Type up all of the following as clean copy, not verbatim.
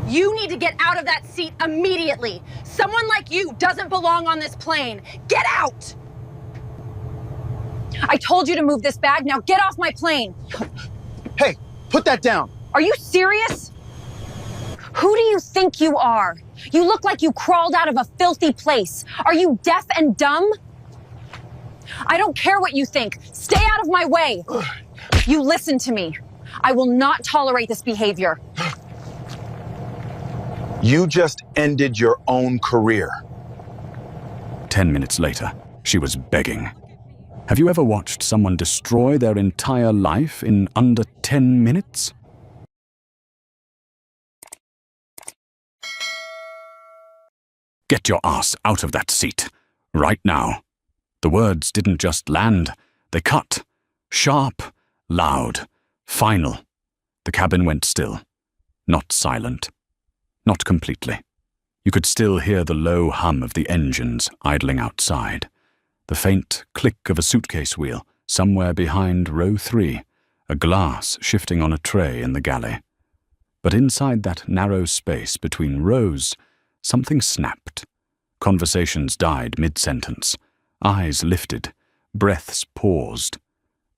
You need to get out of that seat immediately. Someone like you doesn't belong on this plane. Get out! I told you to move this bag, now get off my plane. Hey, put that down. Are you serious? Who do you think you are? You look like you crawled out of a filthy place. Are you deaf and dumb? I don't care what you think. Stay out of my way. You listen to me. I will not tolerate this behavior. You just ended your own career. 10 minutes later, she was begging. Have you ever watched someone destroy their entire life in under 10 minutes? Get your ass out of that seat, right now. The words didn't just land, they cut. Sharp, loud, final. The cabin went still. Not silent. Not completely. You could still hear the low hum of the engines idling outside. The faint click of a suitcase wheel somewhere behind row 3, a glass shifting on a tray in the galley. But inside that narrow space between rows, something snapped. Conversations died mid-sentence. Eyes lifted. Breaths paused.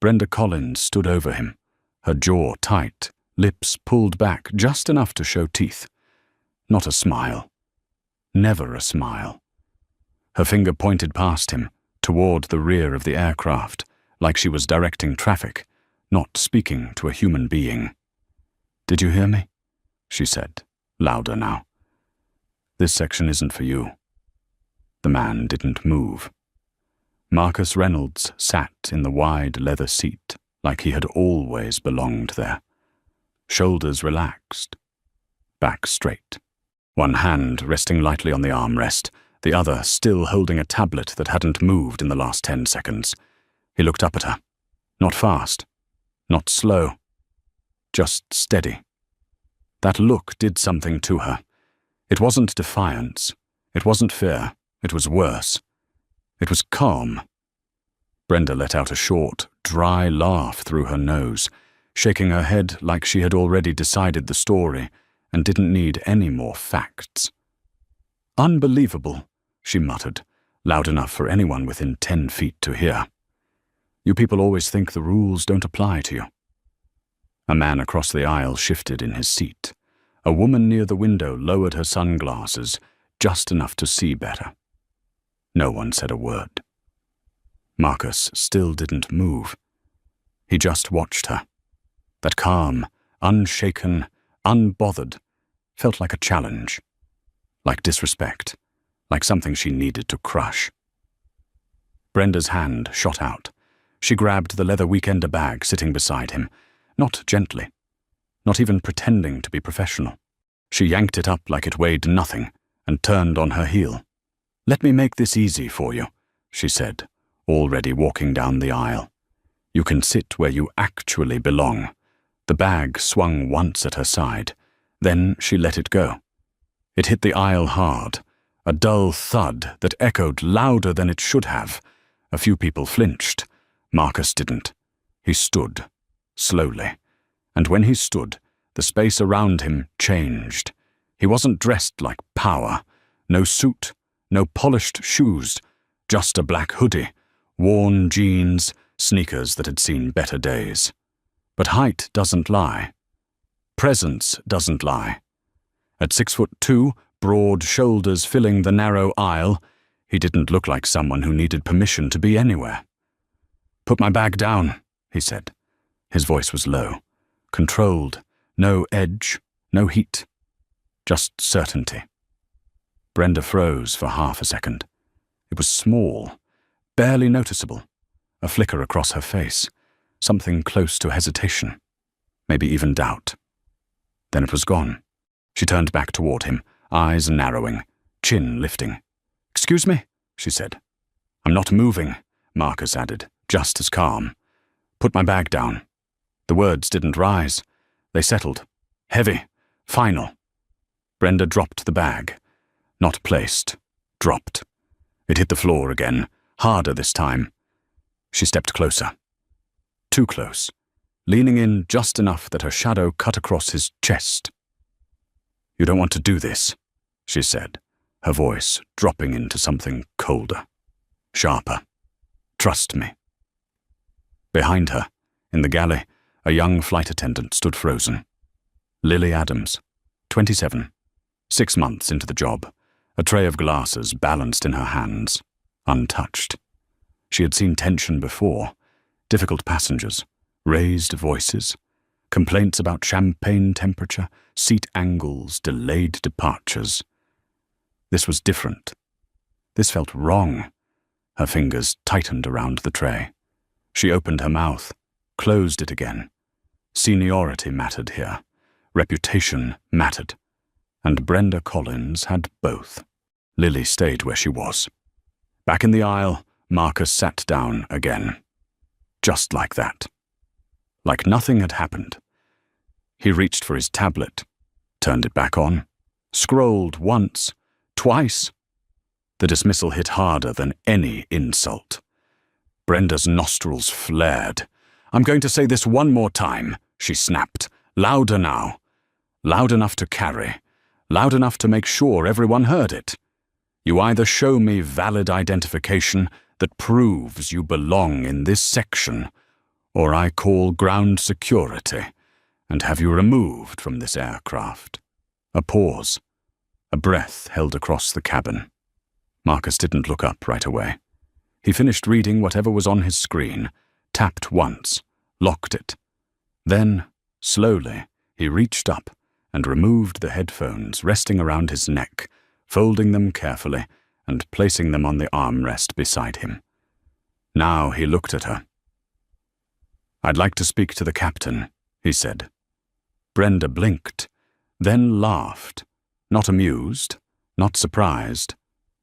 Brenda Collins stood over him, her jaw tight, lips pulled back just enough to show teeth. Not a smile. Never a smile. Her finger pointed past him, toward the rear of the aircraft, like she was directing traffic, not speaking to a human being. "Did you hear me?" she said, louder now. "This section isn't for you." The man didn't move. Marcus Reynolds sat in the wide leather seat like he had always belonged there. Shoulders relaxed, back straight. One hand resting lightly on the armrest, the other still holding a tablet that hadn't moved in the last 10 seconds. He looked up at her. Not fast, not slow, just steady. That look did something to her. It wasn't defiance. It wasn't fear. It was worse. It was calm. Brenda let out a short, dry laugh through her nose, shaking her head like she had already decided the story and didn't need any more facts. "Unbelievable," she muttered, loud enough for anyone within 10 feet to hear. "You people always think the rules don't apply to you." A man across the aisle shifted in his seat. A woman near the window lowered her sunglasses just enough to see better. No one said a word. Marcus still didn't move. He just watched her. That calm, unshaken, unbothered, felt like a challenge, like disrespect, like something she needed to crush. Brenda's hand shot out. She grabbed the leather weekender bag sitting beside him, not gently, not even pretending to be professional. She yanked it up like it weighed nothing and turned on her heel. "Let me make this easy for you," she said, already walking down the aisle. "You can sit where you actually belong." The bag swung once at her side. Then she let it go. It hit the aisle hard, a dull thud that echoed louder than it should have. A few people flinched. Marcus didn't. He stood, slowly. And when he stood, the space around him changed. He wasn't dressed like power. No suit, no polished shoes, just a black hoodie, worn jeans, sneakers that had seen better days. But height doesn't lie. Presence doesn't lie. At 6'2", broad shoulders filling the narrow aisle, he didn't look like someone who needed permission to be anywhere. "Put my bag down," he said. His voice was low, controlled, no edge, no heat, just certainty. Brenda froze for half a second. It was small, barely noticeable, a flicker across her face, something close to hesitation, maybe even doubt. Then it was gone. She turned back toward him, eyes narrowing, chin lifting. "Excuse me?" she said. "I'm not moving," Marcus added, just as calm. "Put my bag down." The words didn't rise. They settled. Heavy. Final. Brenda dropped the bag. Not placed. Dropped. It hit the floor again, harder this time. She stepped closer. Too close, leaning in just enough that her shadow cut across his chest. You don't want to do this, she said, her voice dropping into something colder, sharper. Trust me. Behind her, in the galley, a young flight attendant stood frozen. Lily Adams, 27, 6 months into the job, a tray of glasses balanced in her hands, untouched. She had seen tension before, difficult passengers, raised voices, complaints about champagne temperature, seat angles, delayed departures. This was different. This felt wrong. Her fingers tightened around the tray. She opened her mouth, closed it again. Seniority mattered here. Reputation mattered. And Brenda Collins had both. Lily stayed where she was. Back in the aisle, Marcus sat down again. Just like that. Like nothing had happened. He reached for his tablet, turned it back on, scrolled once, twice. The dismissal hit harder than any insult. Brenda's nostrils flared. "I'm going to say this one more time," she snapped. "Louder now. Loud enough to carry. Loud enough to make sure everyone heard it. You either show me valid identification that proves you belong in this section, or I call ground security and have you removed from this aircraft." A pause. A breath held across the cabin. Marcus didn't look up right away. He finished reading whatever was on his screen, tapped once, locked it. Then, slowly, he reached up and removed the headphones resting around his neck, folding them carefully and placing them on the armrest beside him. Now he looked at her. "I'd like to speak to the captain," he said. Brenda blinked, then laughed, not amused, not surprised,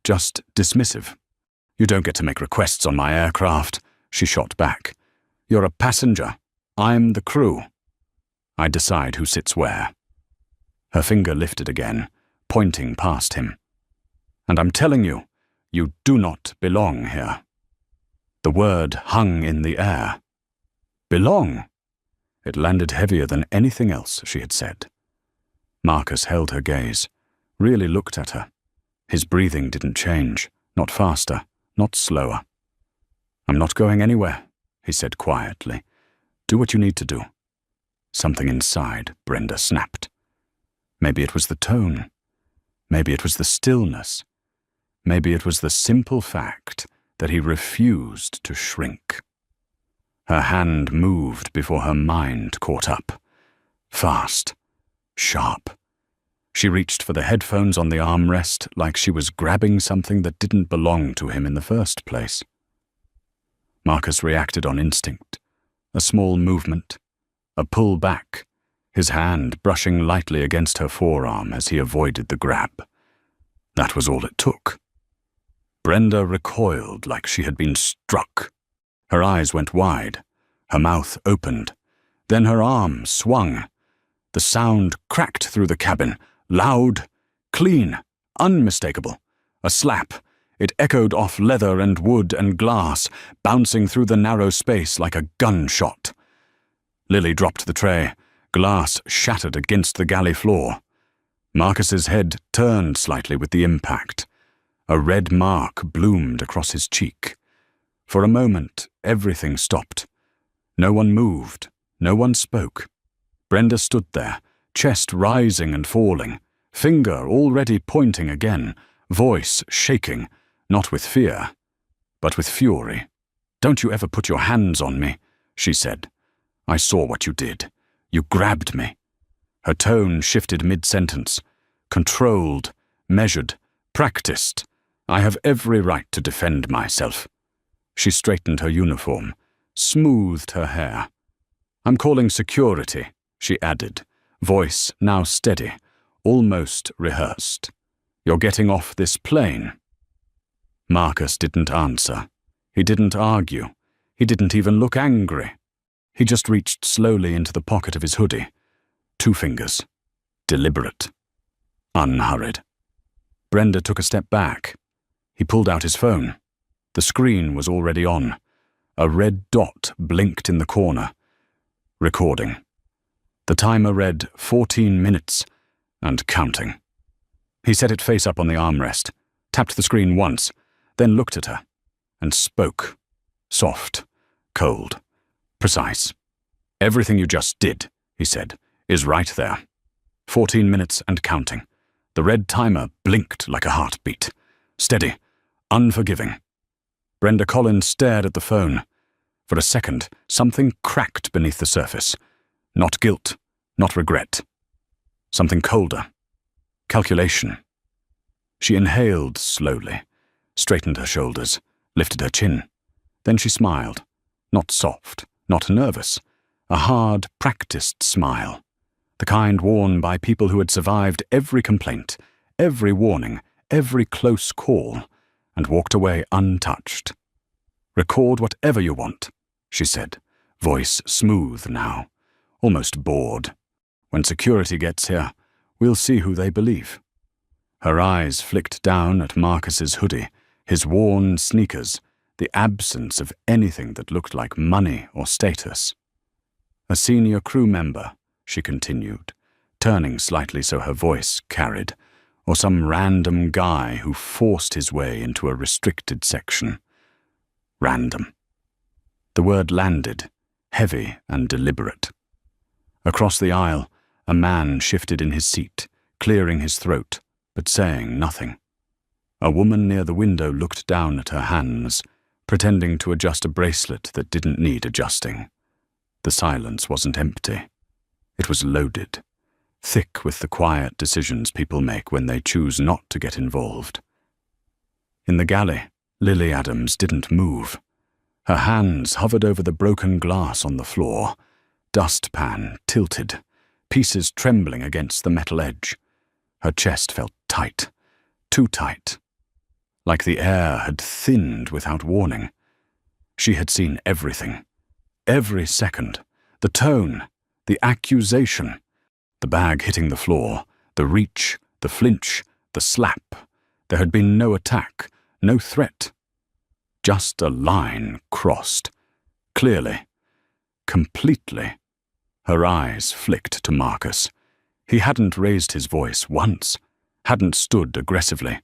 just dismissive. "You don't get to make requests on my aircraft," she shot back. "You're a passenger. I'm the crew. I decide who sits where." Her finger lifted again, pointing past him. "And I'm telling you, you do not belong here." The word hung in the air. Belong. It landed heavier than anything else she had said. Marcus held her gaze, really looked at her. His breathing didn't change, not faster, not slower. "I'm not going anywhere," he said quietly. "Do what you need to do." Something inside Brenda snapped. Maybe it was the tone. Maybe it was the stillness. Maybe it was the simple fact that he refused to shrink. Her hand moved before her mind caught up. Fast. Sharp. She reached for the headphones on the armrest like she was grabbing something that didn't belong to him in the first place. Marcus reacted on instinct. A small movement. A pull back. His hand brushing lightly against her forearm as he avoided the grab. That was all it took. Brenda recoiled like she had been struck. Her eyes went wide. Her mouth opened. Then her arm swung. The sound cracked through the cabin. Loud, clean, unmistakable. A slap. It echoed off leather and wood and glass, bouncing through the narrow space like a gunshot. Lily dropped the tray. Glass shattered against the galley floor. Marcus's head turned slightly with the impact. A red mark bloomed across his cheek. For a moment, everything stopped. No one moved. No one spoke. Brenda stood there, chest rising and falling, finger already pointing again, voice shaking, not with fear, but with fury. "Don't you ever put your hands on me," she said. "I saw what you did. You grabbed me." Her tone shifted mid-sentence. Controlled, measured, practiced. "I have every right to defend myself." She straightened her uniform, smoothed her hair. "I'm calling security," she added, voice now steady, almost rehearsed. "You're getting off this plane." Marcus didn't answer. He didn't argue. He didn't even look angry. He just reached slowly into the pocket of his hoodie. 2 fingers. Deliberate. Unhurried. Brenda took a step back. He pulled out his phone. The screen was already on. A red dot blinked in the corner. Recording. The timer read 14 minutes, and counting. He set it face up on the armrest, tapped the screen once, then looked at her, and spoke. Soft, cold, precise. "Everything you just did," he said, "is right there. 14 minutes and counting. The red timer blinked like a heartbeat. Steady, unforgiving." Brenda Collins stared at the phone. For a second, something cracked beneath the surface. Not guilt, not regret. Something colder. Calculation. She inhaled slowly, straightened her shoulders, lifted her chin. Then she smiled. Not soft, not nervous. A hard, practiced smile. The kind worn by people who had survived every complaint, every warning, every close call, and walked away untouched. "Record whatever you want," she said, voice smooth now, almost bored. "When security gets here, we'll see who they believe." Her eyes flicked down at Marcus's hoodie, his worn sneakers, the absence of anything that looked like money or status. "A senior crew member," she continued, turning slightly so her voice carried, "or some random guy who forced his way into a restricted section." Random. The word landed, heavy and deliberate. Across the aisle, a man shifted in his seat, clearing his throat, but saying nothing. A woman near the window looked down at her hands, pretending to adjust a bracelet that didn't need adjusting. The silence wasn't empty. It was loaded, thick with the quiet decisions people make when they choose not to get involved. In the galley, Lily Adams didn't move. Her hands hovered over the broken glass on the floor, dustpan tilted, pieces trembling against the metal edge. Her chest felt tight, too tight, like the air had thinned without warning. She had seen everything, every second, the tone, the accusation, the bag hitting the floor, the reach, the flinch, the slap. There had been no attack, no threat. Just a line crossed. Clearly. Completely. Her eyes flicked to Marcus. He hadn't raised his voice once, hadn't stood aggressively,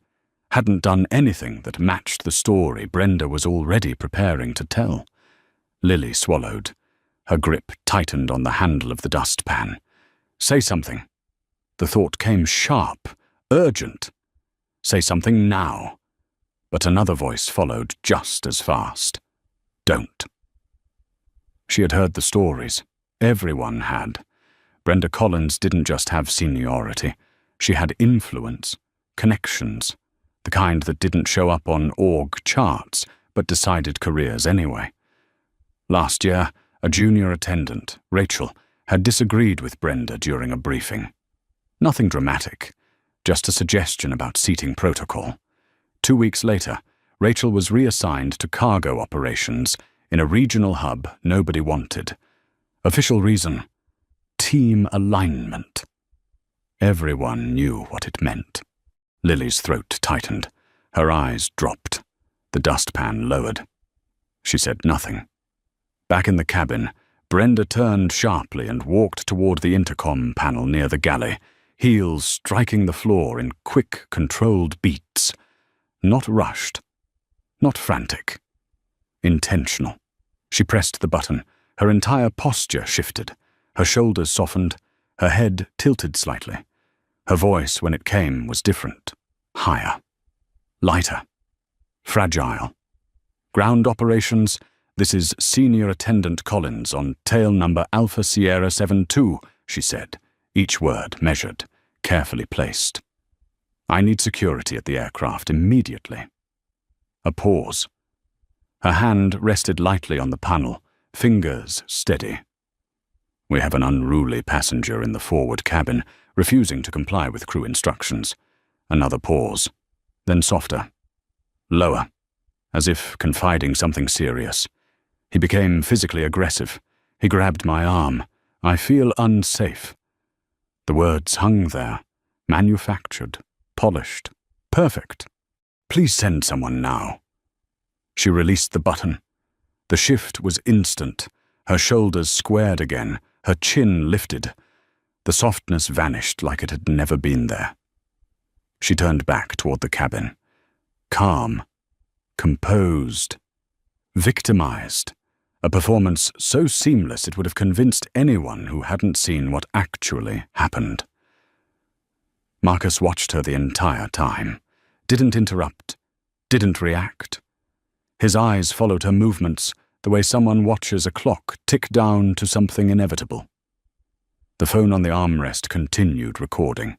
hadn't done anything that matched the story Brenda was already preparing to tell. Lily swallowed. Her grip tightened on the handle of the dustpan. "Say something." The thought came sharp, urgent. "Say something now." But another voice followed just as fast. "Don't." She had heard the stories. Everyone had. Brenda Collins didn't just have seniority. She had influence, connections, the kind that didn't show up on org charts, but decided careers anyway. Last year, a junior attendant, Rachel, had disagreed with Brenda during a briefing. Nothing dramatic, just a suggestion about seating protocol. 2 weeks later, Rachel was reassigned to cargo operations in a regional hub nobody wanted. Official reason: team alignment. Everyone knew what it meant. Lily's throat tightened. Her eyes dropped. The dustpan lowered. She said nothing. Back in the cabin, Brenda turned sharply and walked toward the intercom panel near the galley, heels striking the floor in quick, controlled beats. Not rushed. Not frantic. Intentional. She pressed the button. Her entire posture shifted. Her shoulders softened. Her head tilted slightly. Her voice, when it came, was different. Higher. Lighter. Fragile. "Ground operations. This is Senior Attendant Collins on tail number Alpha Sierra 72, she said, each word measured, carefully placed. "I need security at the aircraft immediately." A pause. Her hand rested lightly on the panel, fingers steady. "We have an unruly passenger in the forward cabin, refusing to comply with crew instructions." Another pause, then softer, lower, as if confiding something serious. He became physically aggressive. He grabbed my arm. "I feel unsafe." The words hung there, manufactured, polished, perfect. "Please send someone now." She released the button. The shift was instant. Her shoulders squared again, her chin lifted. The softness vanished like it had never been there. She turned back toward the cabin. Calm, composed, victimized. A performance so seamless it would have convinced anyone who hadn't seen what actually happened. Marcus watched her the entire time, didn't interrupt, didn't react. His eyes followed her movements the way someone watches a clock tick down to something inevitable. The phone on the armrest continued recording.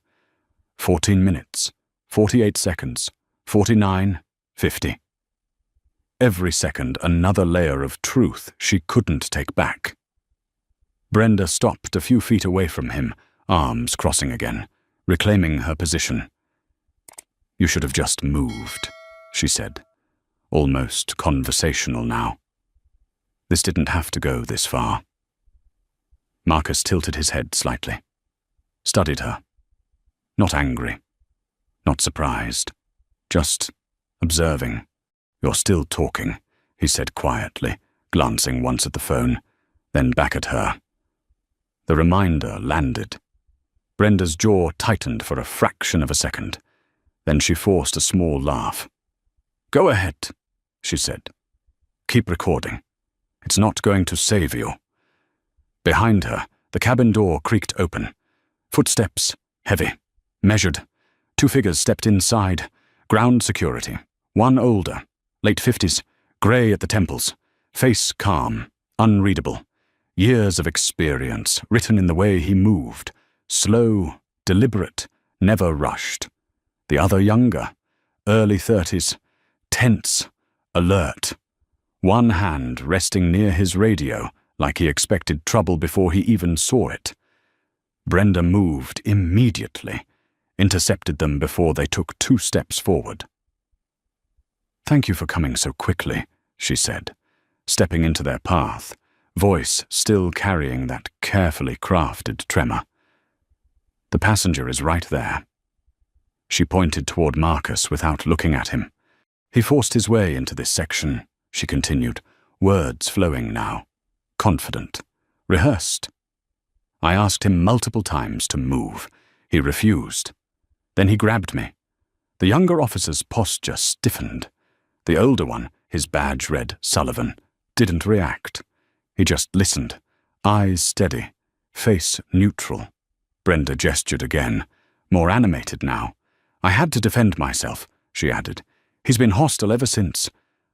14 minutes, 48 seconds, 49, 50. Every second another layer of truth she couldn't take back. Brenda stopped a few feet away from him, arms crossing again, reclaiming her position. "You should have just moved," she said, almost conversational now. This didn't have to go this far. Marcus tilted his head slightly, studied her. Not angry, not surprised, just observing. "You're still talking," he said quietly, glancing once at the phone, then back at her. The reminder landed. Brenda's jaw tightened for a fraction of a second. Then she forced a small laugh. "Go ahead," she said. "Keep recording. It's not going to save you." Behind her, the cabin door creaked open. Footsteps, heavy, measured. Two figures stepped inside. Ground security. One older, late 50s, grey at the temples. Face calm, unreadable. Years of experience written in the way he moved. Slow, deliberate, never rushed. The other younger, early 30s, tense, alert. One hand resting near his radio, like he expected trouble before he even saw it. Brenda moved immediately, intercepted them before they took 2 steps forward. "Thank you for coming so quickly," she said, stepping into their path, voice still carrying that carefully crafted tremor. "The passenger is right there." She pointed toward Marcus without looking at him. "He forced his way into this section," she continued, words flowing now, confident, rehearsed. "I asked him multiple times to move. He refused. Then he grabbed me. The younger officer's posture stiffened. The older one, his badge read Sullivan, didn't react. He just listened, eyes steady, face neutral." Brenda gestured again, more animated now. "I had to defend myself," she added. "He's been hostile ever since.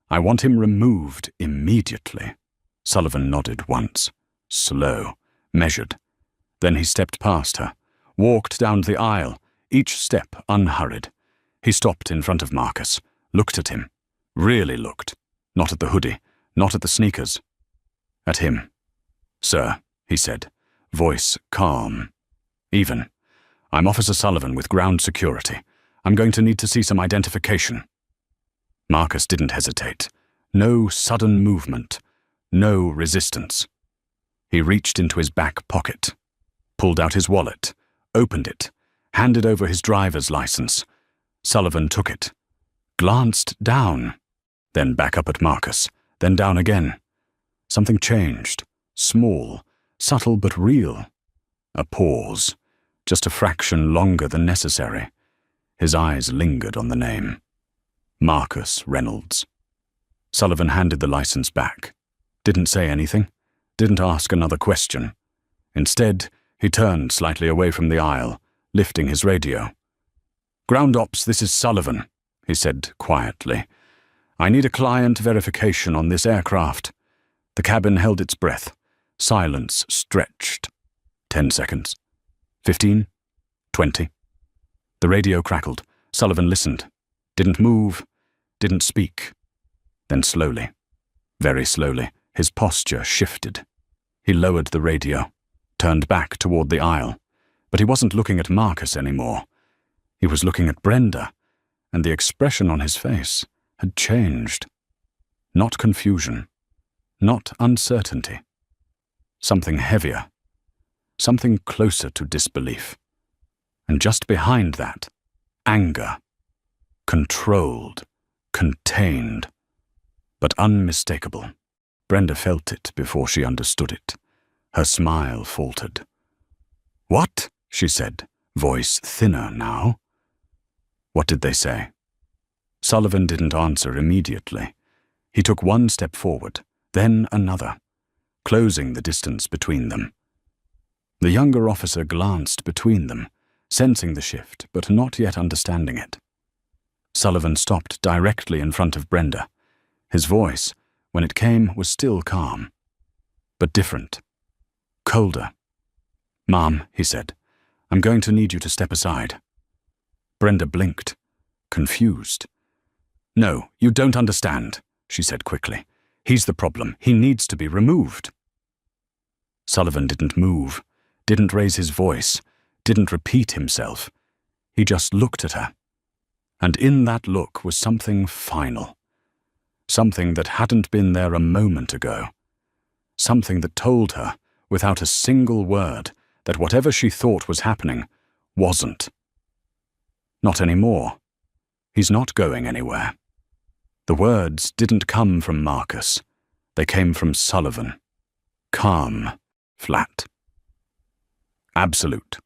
I want him removed immediately." Sullivan nodded once, slow, measured. Then he stepped past her, walked down the aisle, each step unhurried. He stopped in front of Marcus, looked at him, really looked, not at the hoodie, not at the sneakers, at him. "Sir," he said, voice calm, even. "I'm Officer Sullivan with ground security. I'm going to need to see some identification." Marcus didn't hesitate. No sudden movement. No resistance. He reached into his back pocket, pulled out his wallet, opened it, handed over his driver's license. Sullivan took it, glanced down, then back up at Marcus, then down again. Something changed. Small, subtle but real. A pause, just a fraction longer than necessary. His eyes lingered on the name. Marcus Reynolds. Sullivan handed the license back. Didn't say anything. Didn't ask another question. Instead, he turned slightly away from the aisle, lifting his radio. "Ground Ops, this is Sullivan," he said quietly. "I need a client verification on this aircraft." The cabin held its breath. Silence stretched. 10 seconds. 15. 20. The radio crackled. Sullivan listened. Didn't move. Didn't speak. Then slowly, very slowly, his posture shifted. He lowered the radio, turned back toward the aisle. But he wasn't looking at Marcus anymore. He was looking at Brenda, and the expression on his face had changed. Not confusion. Not uncertainty. Something heavier. Something closer to disbelief. And just behind that, anger. Controlled, contained, but unmistakable. Brenda felt it before she understood it. Her smile faltered. "What?" she said, voice thinner now. "What did they say?" Sullivan didn't answer immediately. He took one step forward, then another, closing the distance between them. The younger officer glanced between them, sensing the shift, but not yet understanding it. Sullivan stopped directly in front of Brenda. His voice, when it came, was still calm, but different, colder. "Ma'am," he said, "I'm going to need you to step aside." Brenda blinked, confused. "No, you don't understand," she said quickly. "He's the problem. He needs to be removed." Sullivan didn't move, didn't raise his voice, didn't repeat himself. He just looked at her. And in that look was something final. Something that hadn't been there a moment ago. Something that told her, without a single word, that whatever she thought was happening wasn't. Not anymore. He's not going anywhere. The words didn't come from Marcus. They came from Sullivan. Calm, flat. Absolute.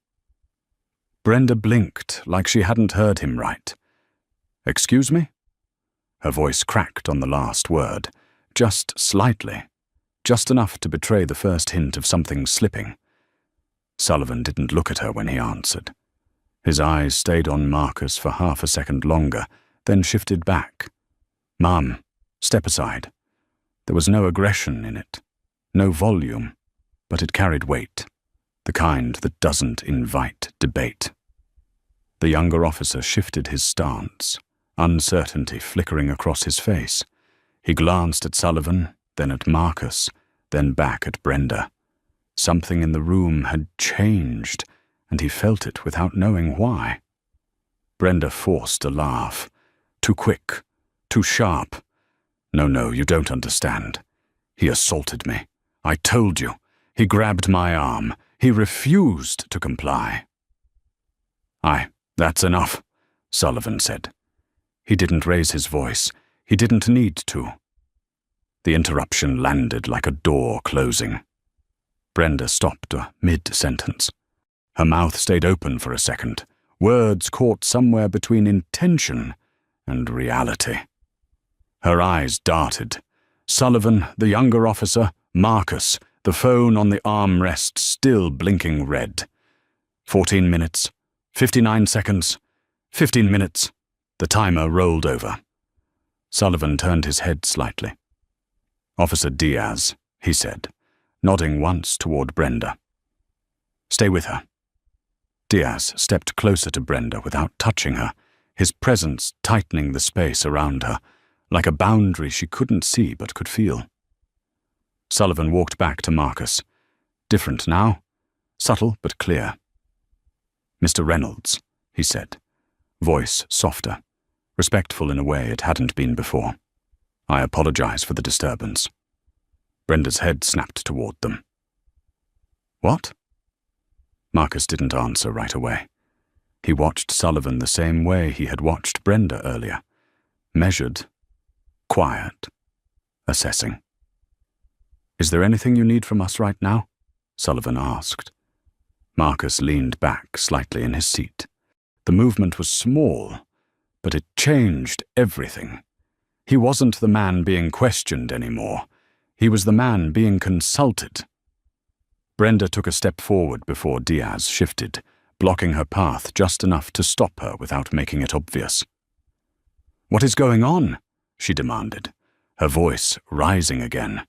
Brenda blinked like she hadn't heard him right. "Excuse me?" Her voice cracked on the last word, just slightly, just enough to betray the first hint of something slipping. Sullivan didn't look at her when he answered. His eyes stayed on Marcus for half a second longer, then shifted back. "Ma'am, step aside." There was no aggression in it, no volume, but it carried weight, the kind that doesn't invite debate. The younger officer shifted his stance, uncertainty flickering across his face. He glanced at Sullivan, then at Marcus, then back at Brenda. Something in the room had changed, and he felt it without knowing why. Brenda forced a laugh. Too quick, too sharp. No, you don't understand. He assaulted me. I told you. He grabbed my arm. He refused to comply. "Aye, that's enough," Sullivan said. He didn't raise his voice. He didn't need to. The interruption landed like a door closing. Brenda stopped mid-sentence. Her mouth stayed open for a second, words caught somewhere between intention and reality. Her eyes darted. Sullivan, the younger officer, Marcus, the phone on the armrest still blinking red. 14 minutes, 59 seconds, 15 minutes. The timer rolled over. Sullivan turned his head slightly. "Officer Diaz," he said, nodding once toward Brenda. "Stay with her." Diaz stepped closer to Brenda without touching her, his presence tightening the space around her, like a boundary she couldn't see but could feel. Sullivan walked back to Marcus. Different now, subtle but clear. "Mr. Reynolds," he said, voice softer, respectful in a way it hadn't been before. "I apologize for the disturbance." Brenda's head snapped toward them. "What?" Marcus didn't answer right away. He watched Sullivan the same way he had watched Brenda earlier. Measured, quiet, assessing. "Is there anything you need from us right now?" Sullivan asked. Marcus leaned back slightly in his seat. The movement was small, but it changed everything. He wasn't the man being questioned anymore. He was the man being consulted. Brenda took a step forward before Diaz shifted, blocking her path just enough to stop her without making it obvious. "What is going on?" she demanded, her voice rising again,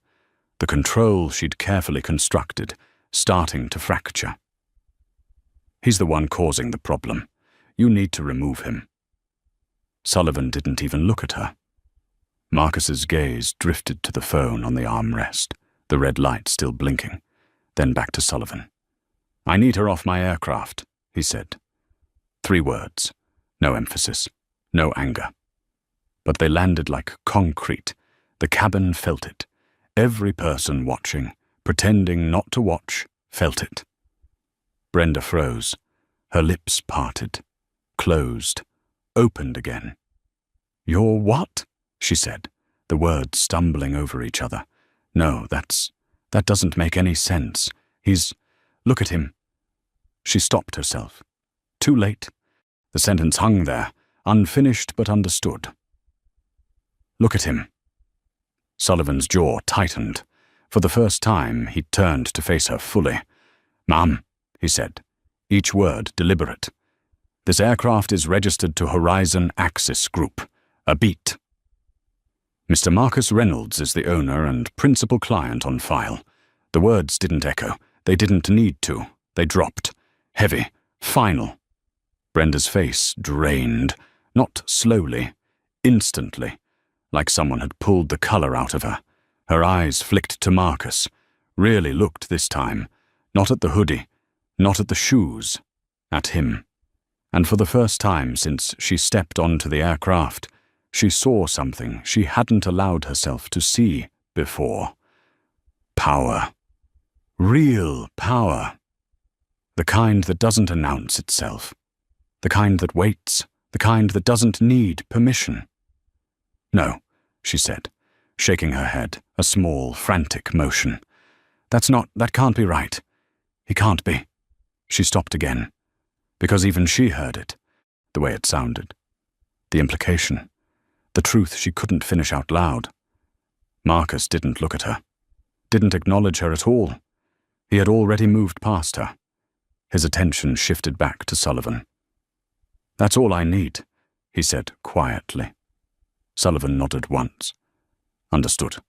the control she'd carefully constructed starting to fracture. "He's the one causing the problem. You need to remove him." Sullivan didn't even look at her. Marcus's gaze drifted to the phone on the armrest, the red light still blinking, then back to Sullivan. "I need her off my aircraft," he said. 3 words, no emphasis, no anger. But they landed like concrete. The cabin felt it. Every person watching, pretending not to watch, felt it. Brenda froze. Her lips parted, closed, opened again. "You're what?" she said, the words stumbling over each other. "No, that doesn't make any sense. Look at him." She stopped herself. Too late. The sentence hung there, unfinished but understood. Look at him. Sullivan's jaw tightened. For the first time, he turned to face her fully. "Ma'am," he said, each word deliberate. "This aircraft is registered to Horizon Axis Group, a beat. Mr. Marcus Reynolds is the owner and principal client on file." The words didn't echo. They didn't need to. They dropped. Heavy. Final. Brenda's face drained. Not slowly. Instantly. Like someone had pulled the color out of her. Her eyes flicked to Marcus. Really looked this time. Not at the hoodie. Not at the shoes. At him. And for the first time since she stepped onto the aircraft, she saw something she hadn't allowed herself to see before. Power. Real power. The kind that doesn't announce itself. The kind that waits. The kind that doesn't need permission. "No," she said, shaking her head, a small, frantic motion. That can't be right. He can't be." She stopped again, because even she heard it, the way it sounded. The implication. The truth she couldn't finish out loud. Marcus didn't look at her. Didn't acknowledge her at all. He had already moved past her. His attention shifted back to Sullivan. "That's all I need," he said quietly. Sullivan nodded once. Understood.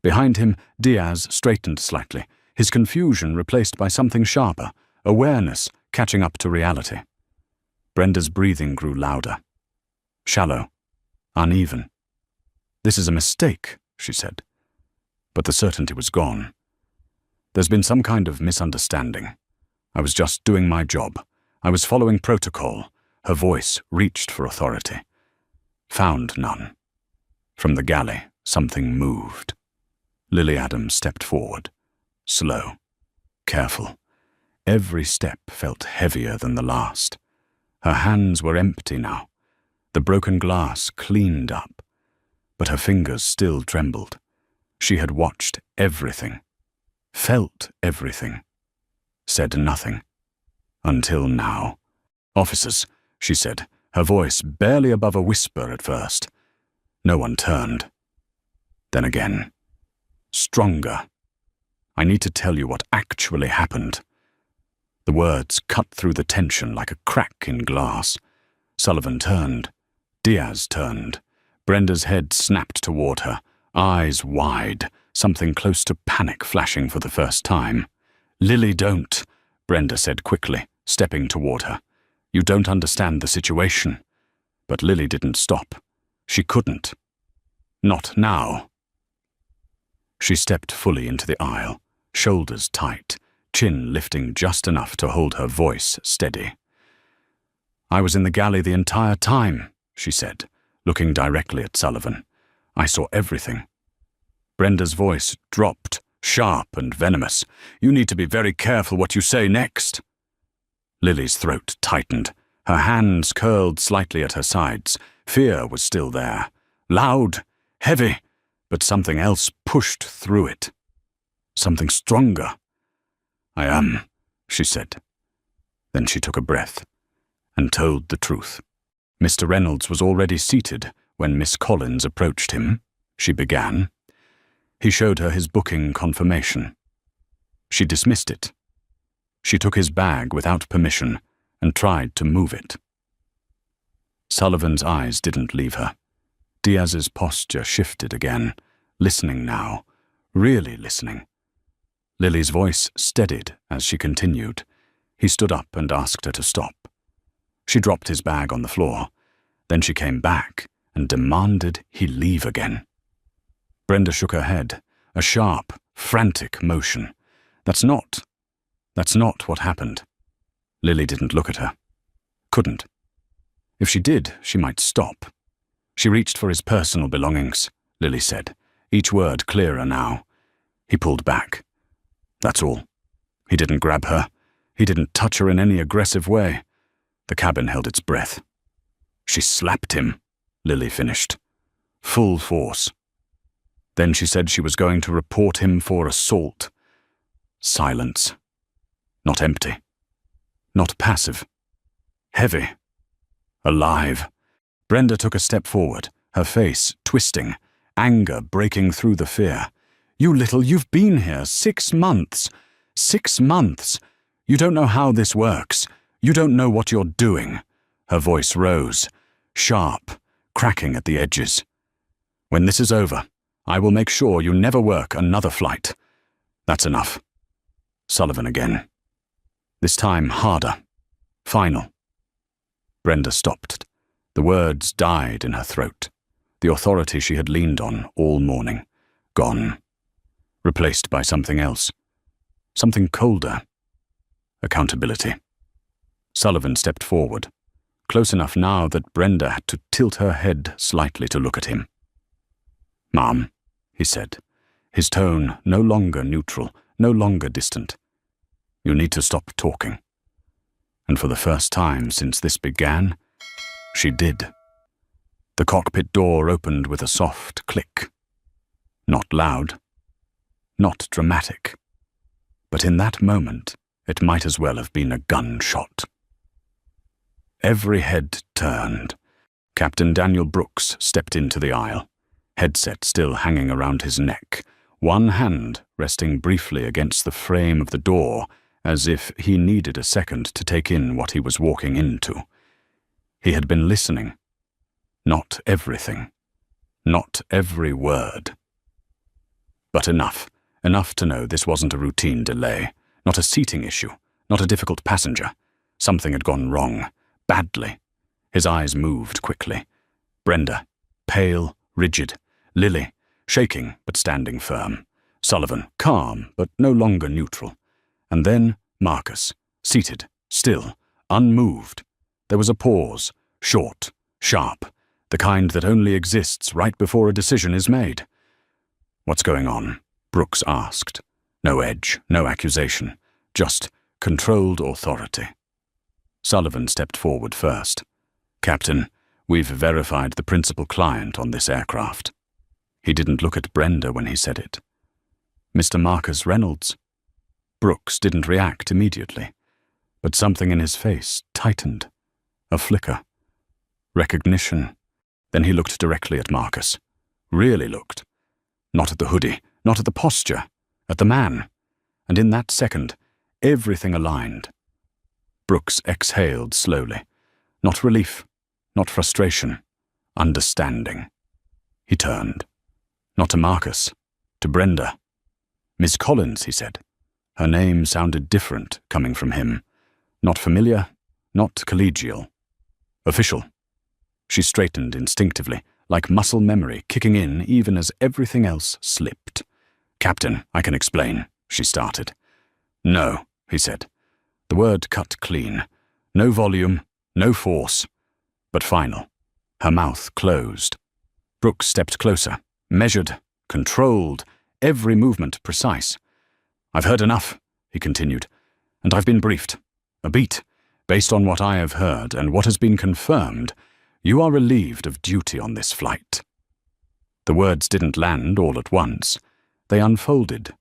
Behind him, Diaz straightened slightly, his confusion replaced by something sharper, awareness catching up to reality. Brenda's breathing grew louder. Shallow. Uneven. "This is a mistake," she said. But the certainty was gone. "There's been some kind of misunderstanding. I was just doing my job. I was following protocol." Her voice reached for authority. Found none. From the galley, something moved. Lily Adams stepped forward. Slow. Careful. Every step felt heavier than the last. Her hands were empty now. The broken glass cleaned up. But her fingers still trembled. She had watched everything. Felt everything. Said nothing. Until now. "Officers," she said, her voice barely above a whisper at first. No one turned. Then again. Stronger. "I need to tell you what actually happened." The words cut through the tension like a crack in glass. Sullivan turned. Diaz turned. Brenda's head snapped toward her, eyes wide, something close to panic flashing for the first time. "Lily, don't," Brenda said quickly, stepping toward her. "You don't understand the situation." But Lily didn't stop. She couldn't. Not now. She stepped fully into the aisle, shoulders tight, chin lifting just enough to hold her voice steady. "I was in the galley the entire time," she said, looking directly at Sullivan. "I saw everything." Brenda's voice dropped, sharp and venomous. "You need to be very careful what you say next." Lily's throat tightened. Her hands curled slightly at her sides. Fear was still there. Loud, heavy, but something else pushed through it. Something stronger. "I am," she said. Then she took a breath and told the truth. Mr. Reynolds was already seated when Miss Collins approached him. She began. He showed her his booking confirmation. She dismissed it. She took his bag without permission and tried to move it. Sullivan's eyes didn't leave her. Diaz's posture shifted again, listening now, really listening. Lily's voice steadied as she continued. He stood up and asked her to stop. She dropped his bag on the floor. Then she came back and demanded he leave again. Brenda shook her head, a sharp, frantic motion. That's not what happened." Lily didn't look at her. Couldn't. If she did, she might stop. "She reached for his personal belongings," Lily said, each word clearer now. He pulled back. "That's all. He didn't grab her. He didn't touch her in any aggressive way." The cabin held its breath. "She slapped him," Lily finished. "Full force. Then she said she was going to report him for assault." Silence. Not empty. Not passive. Heavy. Alive. Brenda took a step forward, her face twisting, anger breaking through the fear. You've been here 6 months. 6 months. You don't know how this works. You don't know what you're doing. Her voice rose, sharp, cracking at the edges. When this is over, I will make sure you never work another flight. That's enough. Sullivan again. This time harder. Final. Brenda stopped. The words died in her throat. The authority she had leaned on all morning. Gone. Replaced by something else. Something colder. Accountability. Sullivan stepped forward, close enough now that Brenda had to tilt her head slightly to look at him. "Ma'am," he said, his tone no longer neutral, no longer distant. "You need to stop talking." And for the first time since this began, she did. The cockpit door opened with a soft click. Not loud, not dramatic, but in that moment, it might as well have been a gunshot. Every head turned. Captain Daniel Brooks stepped into the aisle, headset still hanging around his neck, one hand resting briefly against the frame of the door as if he needed a second to take in what he was walking into. He had been listening. Not everything. Not every word. But enough. Enough to know this wasn't a routine delay, not a seating issue, not a difficult passenger. Something had gone wrong. Badly. His eyes moved quickly. Brenda, pale, rigid. Lily, shaking but standing firm. Sullivan, calm but no longer neutral. And then Marcus, seated, still, unmoved. There was a pause, short, sharp, the kind that only exists right before a decision is made. "What's going on?" Brooks asked. No edge, no accusation, just controlled authority. Sullivan stepped forward first. "Captain, we've verified the principal client on this aircraft." He didn't look at Brenda when he said it. "Mr. Marcus Reynolds." Brooks didn't react immediately, but something in his face tightened. A flicker. Recognition. Then he looked directly at Marcus. Really looked. Not at the hoodie, not at the posture, at the man. And in that second, everything aligned. Brooks exhaled slowly. Not relief, not frustration, understanding. He turned. Not to Marcus, to Brenda. "Miss Collins," he said. Her name sounded different coming from him. Not familiar, not collegial. Official. She straightened instinctively, like muscle memory kicking in even as everything else slipped. "Captain, I can explain," she started. "No," he said. The word cut clean. No volume, no force, but final. Her mouth closed. Brooks stepped closer, measured, controlled, every movement precise. "I've heard enough," he continued, "and I've been briefed. A beat. Based on what I have heard and what has been confirmed, you are relieved of duty on this flight." The words didn't land all at once. They unfolded.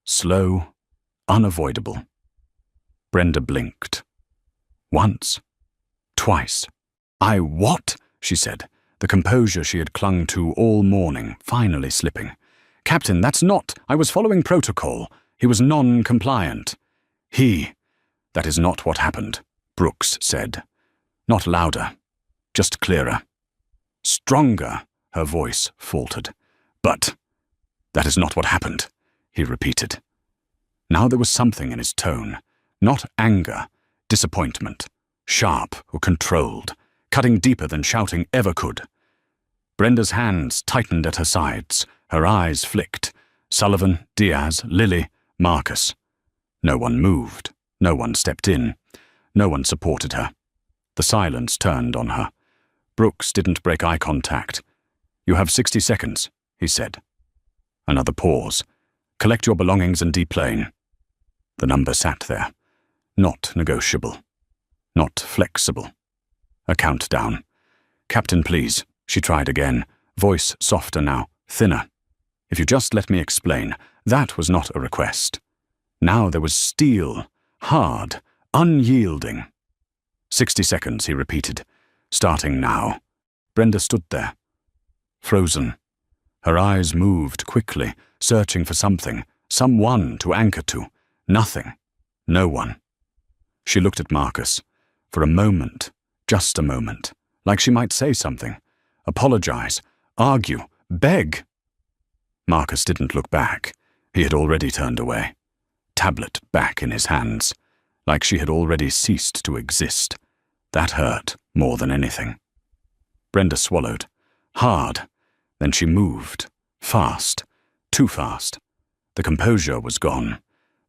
Slow, unavoidable. Brenda blinked. Once. Twice. What?" she said, the composure she had clung to all morning finally slipping. "Captain, that's not. I was following protocol. He was non-compliant." "That is not what happened," Brooks said. Not louder, just clearer. Stronger, her voice faltered. "But that is not what happened," he repeated. Now there was something in his tone. Not anger, disappointment, sharp or controlled, cutting deeper than shouting ever could. Brenda's hands tightened at her sides, her eyes flicked. Sullivan, Diaz, Lily, Marcus. No one moved, no one stepped in, no one supported her. The silence turned on her. Brooks didn't break eye contact. "You have 60 seconds, he said. Another pause. "Collect your belongings and deplane." The number sat there. Not negotiable. Not flexible. A countdown. "Captain, please," she tried again, voice softer now, thinner. "If you just let me explain, that was not a request." Now there was steel, hard, unyielding. 60 seconds, he repeated. Starting now. Brenda stood there, frozen. Her eyes moved quickly, searching for something, someone to anchor to. Nothing. No one. She looked at Marcus. For a moment, just a moment, like she might say something. Apologize, argue, beg. Marcus didn't look back. He had already turned away. Tablet back in his hands, like she had already ceased to exist. That hurt more than anything. Brenda swallowed. Hard. Then she moved. Fast. Too fast. The composure was gone.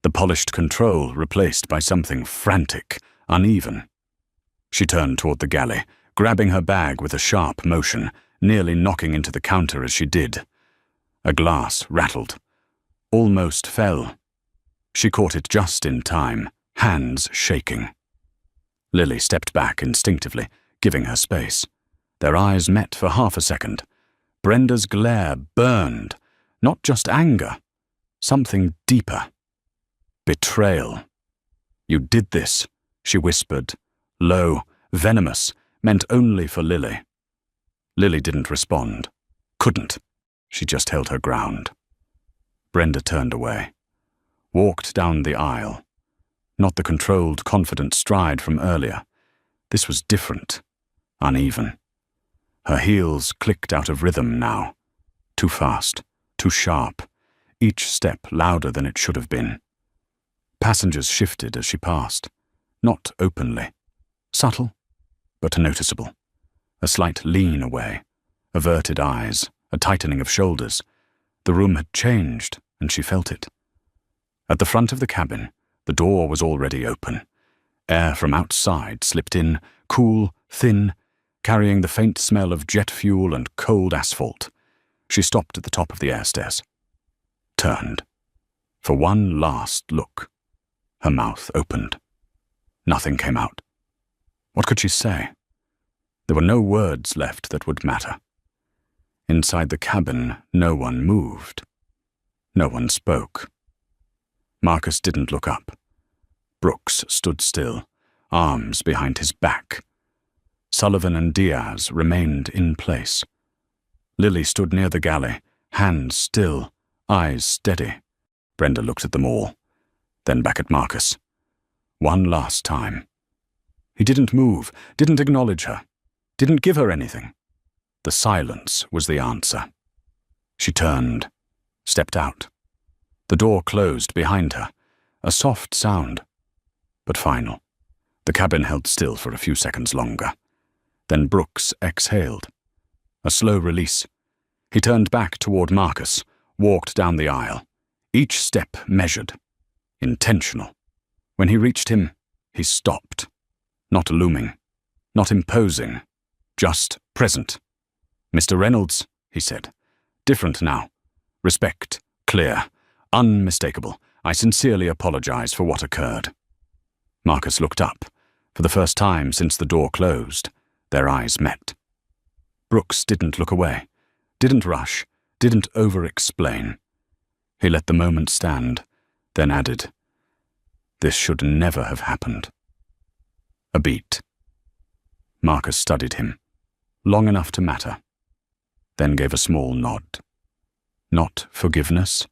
The polished control replaced by something frantic, uneven. She turned toward the galley, grabbing her bag with a sharp motion, nearly knocking into the counter as she did. A glass rattled. Almost fell. She caught it just in time, hands shaking. Lily stepped back instinctively, giving her space. Their eyes met for half a second. Brenda's glare burned, not just anger, something deeper. Betrayal. You did this, she whispered, low, venomous, meant only for Lily. Lily didn't respond. Couldn't. She just held her ground. Brenda turned away. Walked down the aisle. Not the controlled, confident stride from earlier. This was different. Uneven. Her heels clicked out of rhythm now. Too fast. Too sharp. Each step louder than it should have been. Passengers shifted as she passed. Not openly. Subtle, but noticeable. A slight lean away. Averted eyes. A tightening of shoulders. The room had changed, and she felt it. At the front of the cabin, the door was already open. Air from outside slipped in, cool, thin, carrying the faint smell of jet fuel and cold asphalt. She stopped at the top of the air stairs. Turned. For one last look. Her mouth opened. Nothing came out. What could she say? There were no words left that would matter. Inside the cabin, no one moved. No one spoke. Marcus didn't look up. Brooks stood still, arms behind his back. Sullivan and Diaz remained in place. Lily stood near the galley, hands still, eyes steady. Brenda looked at them all, then back at Marcus. One last time. He didn't move, didn't acknowledge her, didn't give her anything. The silence was the answer. She turned, stepped out. The door closed behind her, a soft sound, but final. The cabin held still for a few seconds longer. Then Brooks exhaled. A slow release. He turned back toward Marcus, walked down the aisle. Each step measured. Intentional. When he reached him, he stopped. Not looming. Not imposing. Just present. "Mr. Reynolds," he said. "Different now. Respect. Clear. Unmistakable. I sincerely apologize for what occurred." Marcus looked up. For the first time since the door closed, their eyes met. Brooks didn't look away. Didn't rush. Didn't over-explain. He let the moment stand, then added, "This should never have happened." A beat. Marcus studied him, long enough to matter, then gave a small nod. Not forgiveness,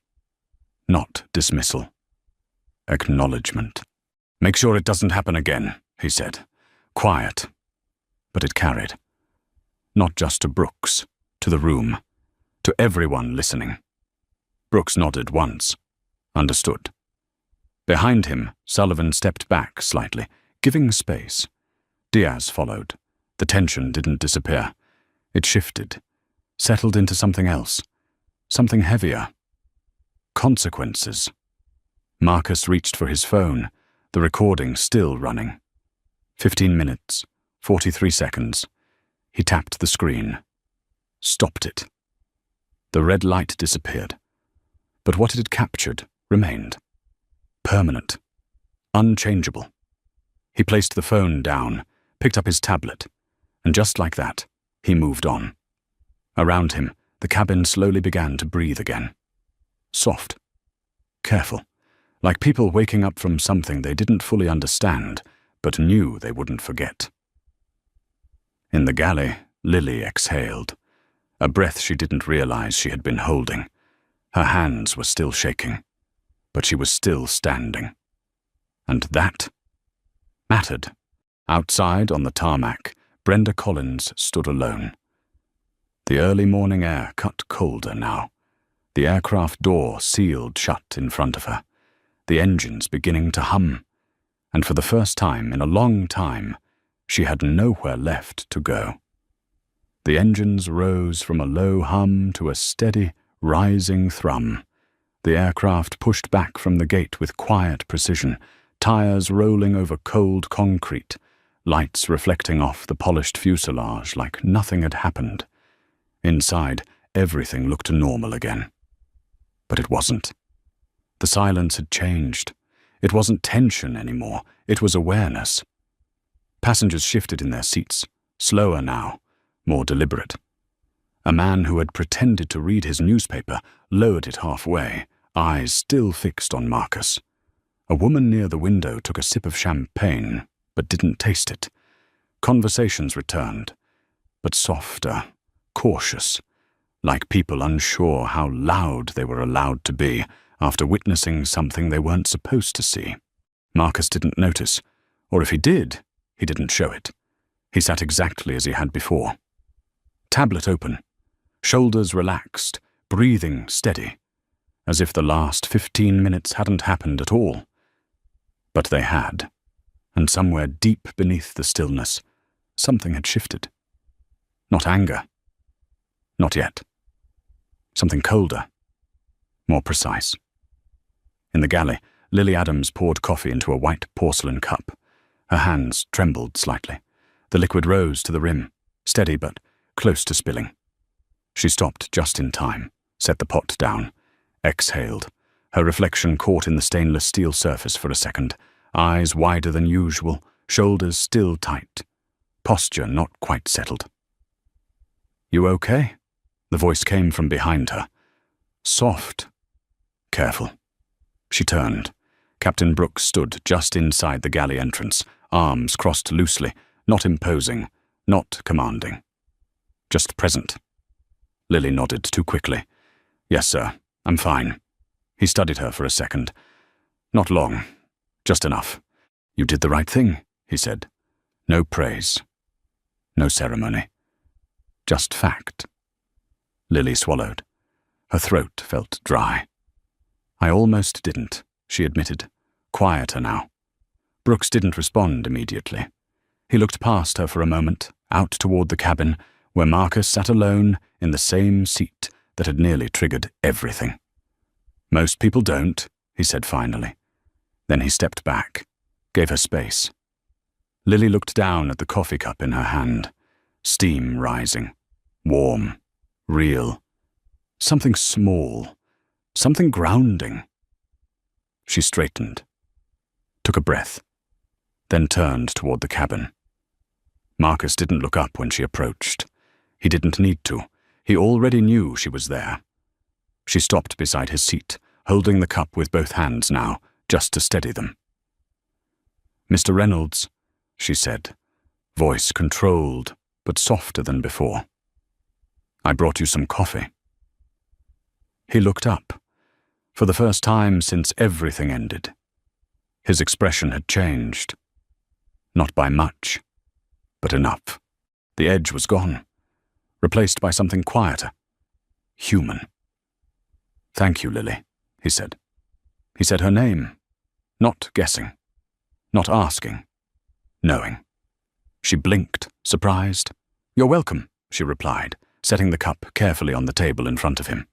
not dismissal. Acknowledgement. "Make sure it doesn't happen again," he said. Quiet, but it carried. Not just to Brooks, to the room, to everyone listening. Brooks nodded once, understood. Behind him, Sullivan stepped back slightly, giving space. Diaz followed. The tension didn't disappear. It shifted, settled into something else, something heavier. Consequences. Marcus reached for his phone, the recording still running. 15 minutes, 43 seconds. He tapped the screen. Stopped it. The red light disappeared. But what it had captured remained. Permanent. Unchangeable. He placed the phone down, picked up his tablet, and just like that, he moved on. Around him, the cabin slowly began to breathe again. Soft. Careful. like people waking up from something they didn't fully understand, but knew they wouldn't forget. In the galley, Lily exhaled, a breath she didn't realize she had been holding. Her hands were still shaking, but she was still standing. And that mattered. Outside on the tarmac, Brenda Collins stood alone. The early morning air cut colder now. The aircraft door sealed shut in front of her, the engines beginning to hum, and for the first time in a long time, she had nowhere left to go. The engines rose from a low hum to a steady, rising thrum. The aircraft pushed back from the gate with quiet precision, tires rolling over cold concrete, lights reflecting off the polished fuselage like nothing had happened. Inside, everything looked normal again. But it wasn't. The silence had changed. It wasn't tension anymore, it was awareness. Passengers shifted in their seats, slower now, more deliberate. A man who had pretended to read his newspaper lowered it halfway, eyes still fixed on Marcus. A woman near the window took a sip of champagne, but didn't taste it. Conversations returned, but softer, cautious, like people unsure how loud they were allowed to be after witnessing something they weren't supposed to see. Marcus didn't notice, or if he did, he didn't show it. He sat exactly as he had before. Tablet open, shoulders relaxed, breathing steady, as if the last 15 minutes hadn't happened at all. But they had, and somewhere deep beneath the stillness, something had shifted. Not anger. Not yet. Something colder, more precise. In the galley, Lily Adams poured coffee into a white porcelain cup. Her hands trembled slightly. The liquid rose to the rim, steady but close to spilling. She stopped just in time, set the pot down, exhaled. Her reflection caught in the stainless steel surface for a second, eyes wider than usual, shoulders still tight, posture not quite settled. "You okay?" The voice came from behind her. Soft. Careful. She turned. Captain Brooks stood just inside the galley entrance, arms crossed loosely, not imposing, not commanding. Just present. Lily nodded too quickly. "Yes, sir. I'm fine." He studied her for a second. "Not long. Just enough. You did the right thing," he said. "No praise. No ceremony. Just fact." Lily swallowed. Her throat felt dry. "I almost didn't," she admitted, quieter now. Brooks didn't respond immediately. He looked past her for a moment, out toward the cabin, where Marcus sat alone in the same seat that had nearly triggered everything. "Most people don't," he said finally. Then he stepped back, gave her space. Lily looked down at the coffee cup in her hand, steam rising, warm, real, something small, something grounding. She straightened, took a breath, then turned toward the cabin. Marcus didn't look up when she approached. He didn't need to. He already knew she was there. She stopped beside his seat, holding the cup with both hands now, just to steady them. "Mr. Reynolds," she said, voice controlled, but softer than before. "I brought you some coffee." He looked up, for the first time since everything ended. His expression had changed. Not by much, but enough. The edge was gone, replaced by something quieter, human. "Thank you, Lily," he said. He said her name, not guessing, not asking, knowing. She blinked, surprised. "You're welcome," she replied, setting the cup carefully on the table in front of him.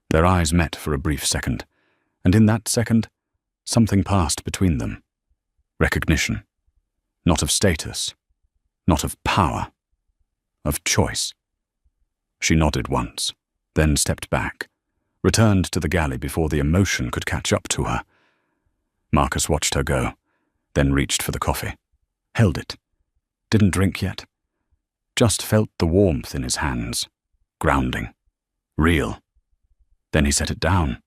Their eyes met for a brief second, and in that second, something passed between them. Recognition. Not of status, not of power, of choice. She nodded once, then stepped back, returned to the galley before the emotion could catch up to her. Marcus watched her go, then reached for the coffee, held it, didn't drink yet, just felt the warmth in his hands, grounding, real. Then he set it down,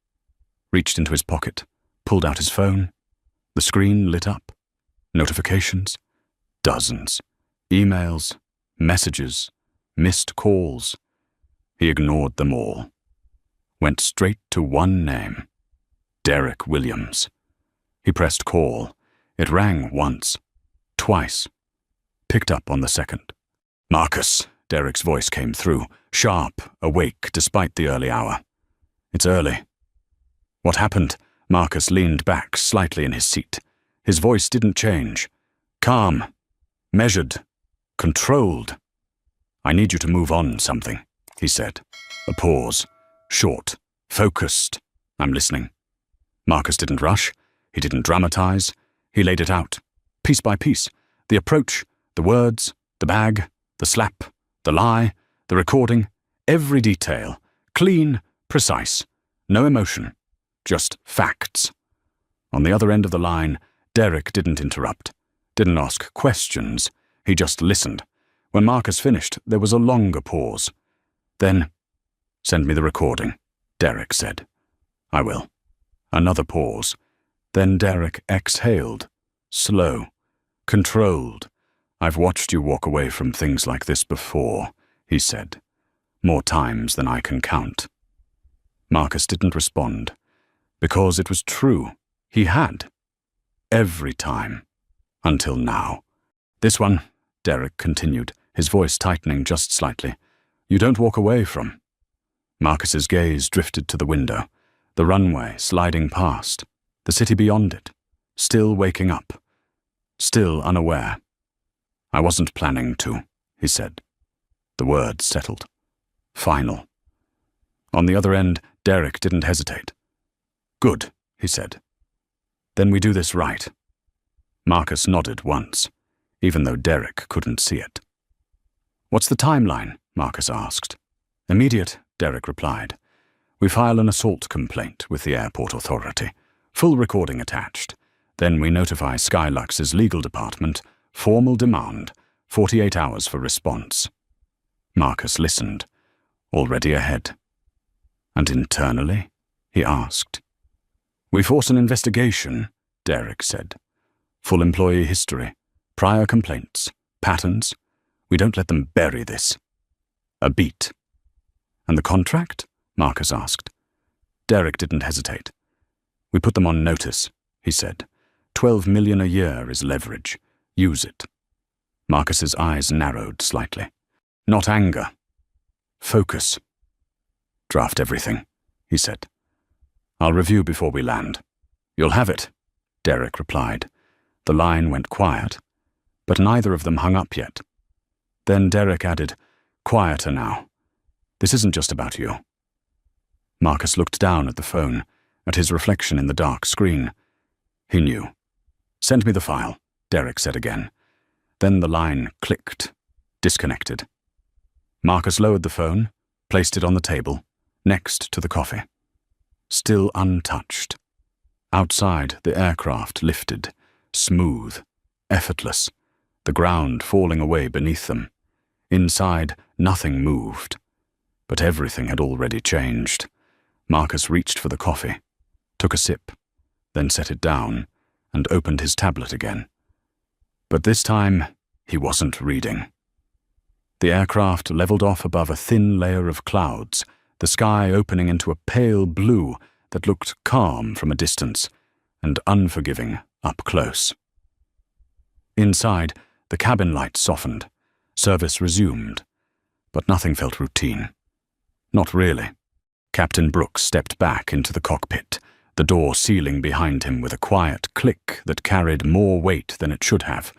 reached into his pocket, pulled out his phone. The screen lit up. Notifications. Dozens. Emails. Messages. Missed calls. He ignored them all. Went straight to one name. Derek Williams. He pressed call. It rang once. Twice. Picked up on the second. "Marcus," Derek's voice came through, sharp, awake despite the early hour. "It's early." "What happened?" Marcus leaned back slightly in his seat. His voice didn't change. Calm. Measured. Controlled. "I need you to move on something," he said. A pause. Short. Focused. "I'm listening." Marcus didn't rush. He didn't dramatize. He laid it out. Piece by piece. The approach, the words, the bag, the slap, the lie, the recording, every detail. Clean, precise. No emotion. Just facts. On the other end of the line, Derek didn't interrupt. Didn't ask questions. He just listened. When Marcus finished, there was a longer pause. Then, "Send me the recording," Derek said. "I will." Another pause. Then Derek exhaled. Slow. Controlled. "I've watched you walk away from things like this before," he said. "More times than I can count." Marcus didn't respond. Because it was true. He had. Every time. Until now. "This one," Derek continued, his voice tightening just slightly, "you don't walk away from." Marcus's gaze drifted to the window, the runway sliding past, the city beyond it, still waking up, still unaware. "I wasn't planning to," he said. The words settled. Final. On the other end, Derek didn't hesitate. "Good," he said. "Then we do this right." Marcus nodded once, even though Derek couldn't see it. "What's the timeline?" Marcus asked. "Immediate," Derek replied. "We file an assault complaint with the airport authority. Full recording attached. Then we notify Skylux's legal department. Formal demand. 48 hours for response." Marcus listened. Already ahead. "And internally?" he asked. "We force an investigation," Derek said. "Full employee history. Prior complaints. Patterns. We don't let them bury this." A beat. "And the contract?" Marcus asked. Derek didn't hesitate. "We put them on notice," he said. 12 million a year is leverage. Use it." Marcus's eyes narrowed slightly. Not anger. Focus. "Draft everything," he said. "I'll review before we land." "You'll have it," Derek replied. The line went quiet, but neither of them hung up yet. Then Derek added, "Quieter now. This isn't just about you." Marcus looked down at the phone, at his reflection in the dark screen. He knew. "Send me the file," Derek said again. Then the line clicked, disconnected. Marcus lowered the phone, placed it on the table, next to the coffee. Still untouched. Outside, the aircraft lifted, smooth, effortless, the ground falling away beneath them. Inside, nothing moved. But everything had already changed. Marcus reached for the coffee, took a sip, then set it down, and opened his tablet again. But this time, he wasn't reading. The aircraft leveled off above a thin layer of clouds, the sky opening into a pale blue that looked calm from a distance and unforgiving up close. Inside, the cabin lights softened. Service resumed. But nothing felt routine. Not really. Captain Brooks stepped back into the cockpit, the door sealing behind him with a quiet click that carried more weight than it should have.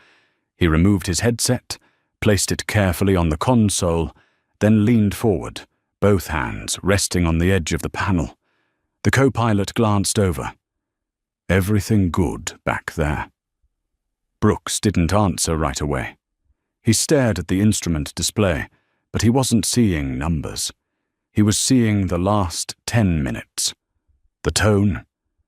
He removed his headset, placed it carefully on the console, then leaned forward, both hands resting on the edge of the panel. The co-pilot glanced over. Everything good back there. Brooks didn't answer right away. He stared at the instrument display, but he wasn't seeing numbers. He was seeing the last 10 minutes. The tone,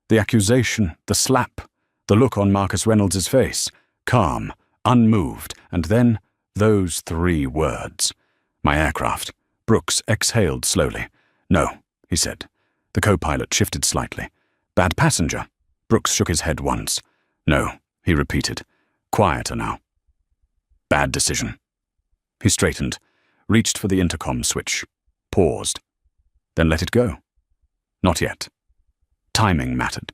the accusation, the slap, the look on Marcus Reynolds' face, calm, unmoved, and then those 3 words. "My aircraft." Brooks exhaled slowly. "No," he said. The co-pilot shifted slightly. "Bad passenger." Brooks shook his head once. No, he repeated. Quieter now. Bad decision. He straightened, reached for the intercom switch, paused, then let it go. Not yet. Timing mattered.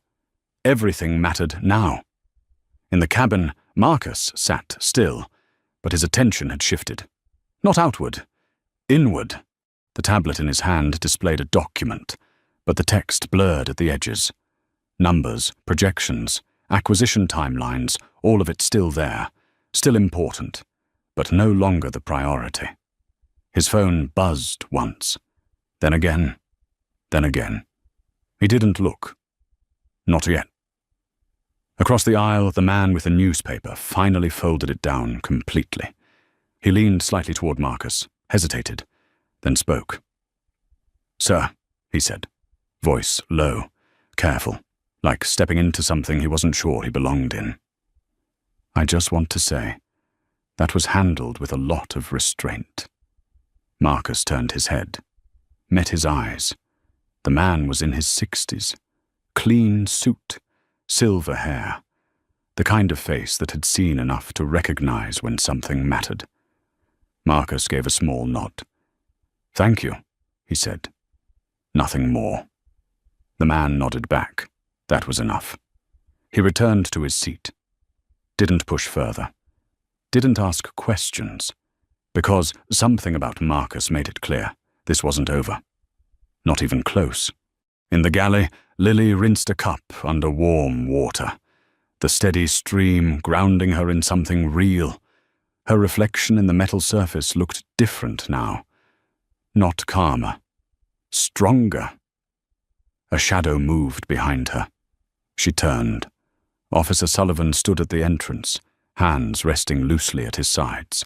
Everything mattered now. In the cabin, Marcus sat still, but his attention had shifted. Not outward, inward. The tablet in his hand displayed a document, but the text blurred at the edges. Numbers, projections, acquisition timelines, all of it still there, still important, but no longer the priority. His phone buzzed once, then again, then again. He didn't look. Not yet. Across the aisle, the man with the newspaper finally folded it down completely. He leaned slightly toward Marcus, hesitated, then spoke. "Sir," he said, voice low, careful, like stepping into something he wasn't sure he belonged in. "I just want to say, that was handled with a lot of restraint." Marcus turned his head, met his eyes. The man was in his 60s, clean suit, silver hair, the kind of face that had seen enough to recognize when something mattered. Marcus gave a small nod. "Thank you," he said. Nothing more. The man nodded back. That was enough. He returned to his seat. Didn't push further. Didn't ask questions, because something about Marcus made it clear this wasn't over. Not even close. In the galley, Lily rinsed a cup under warm water, the steady stream grounding her in something real. Her reflection in the metal surface looked different now. Not calmer. Stronger. A shadow moved behind her. She turned. Officer Sullivan stood at the entrance, hands resting loosely at his sides.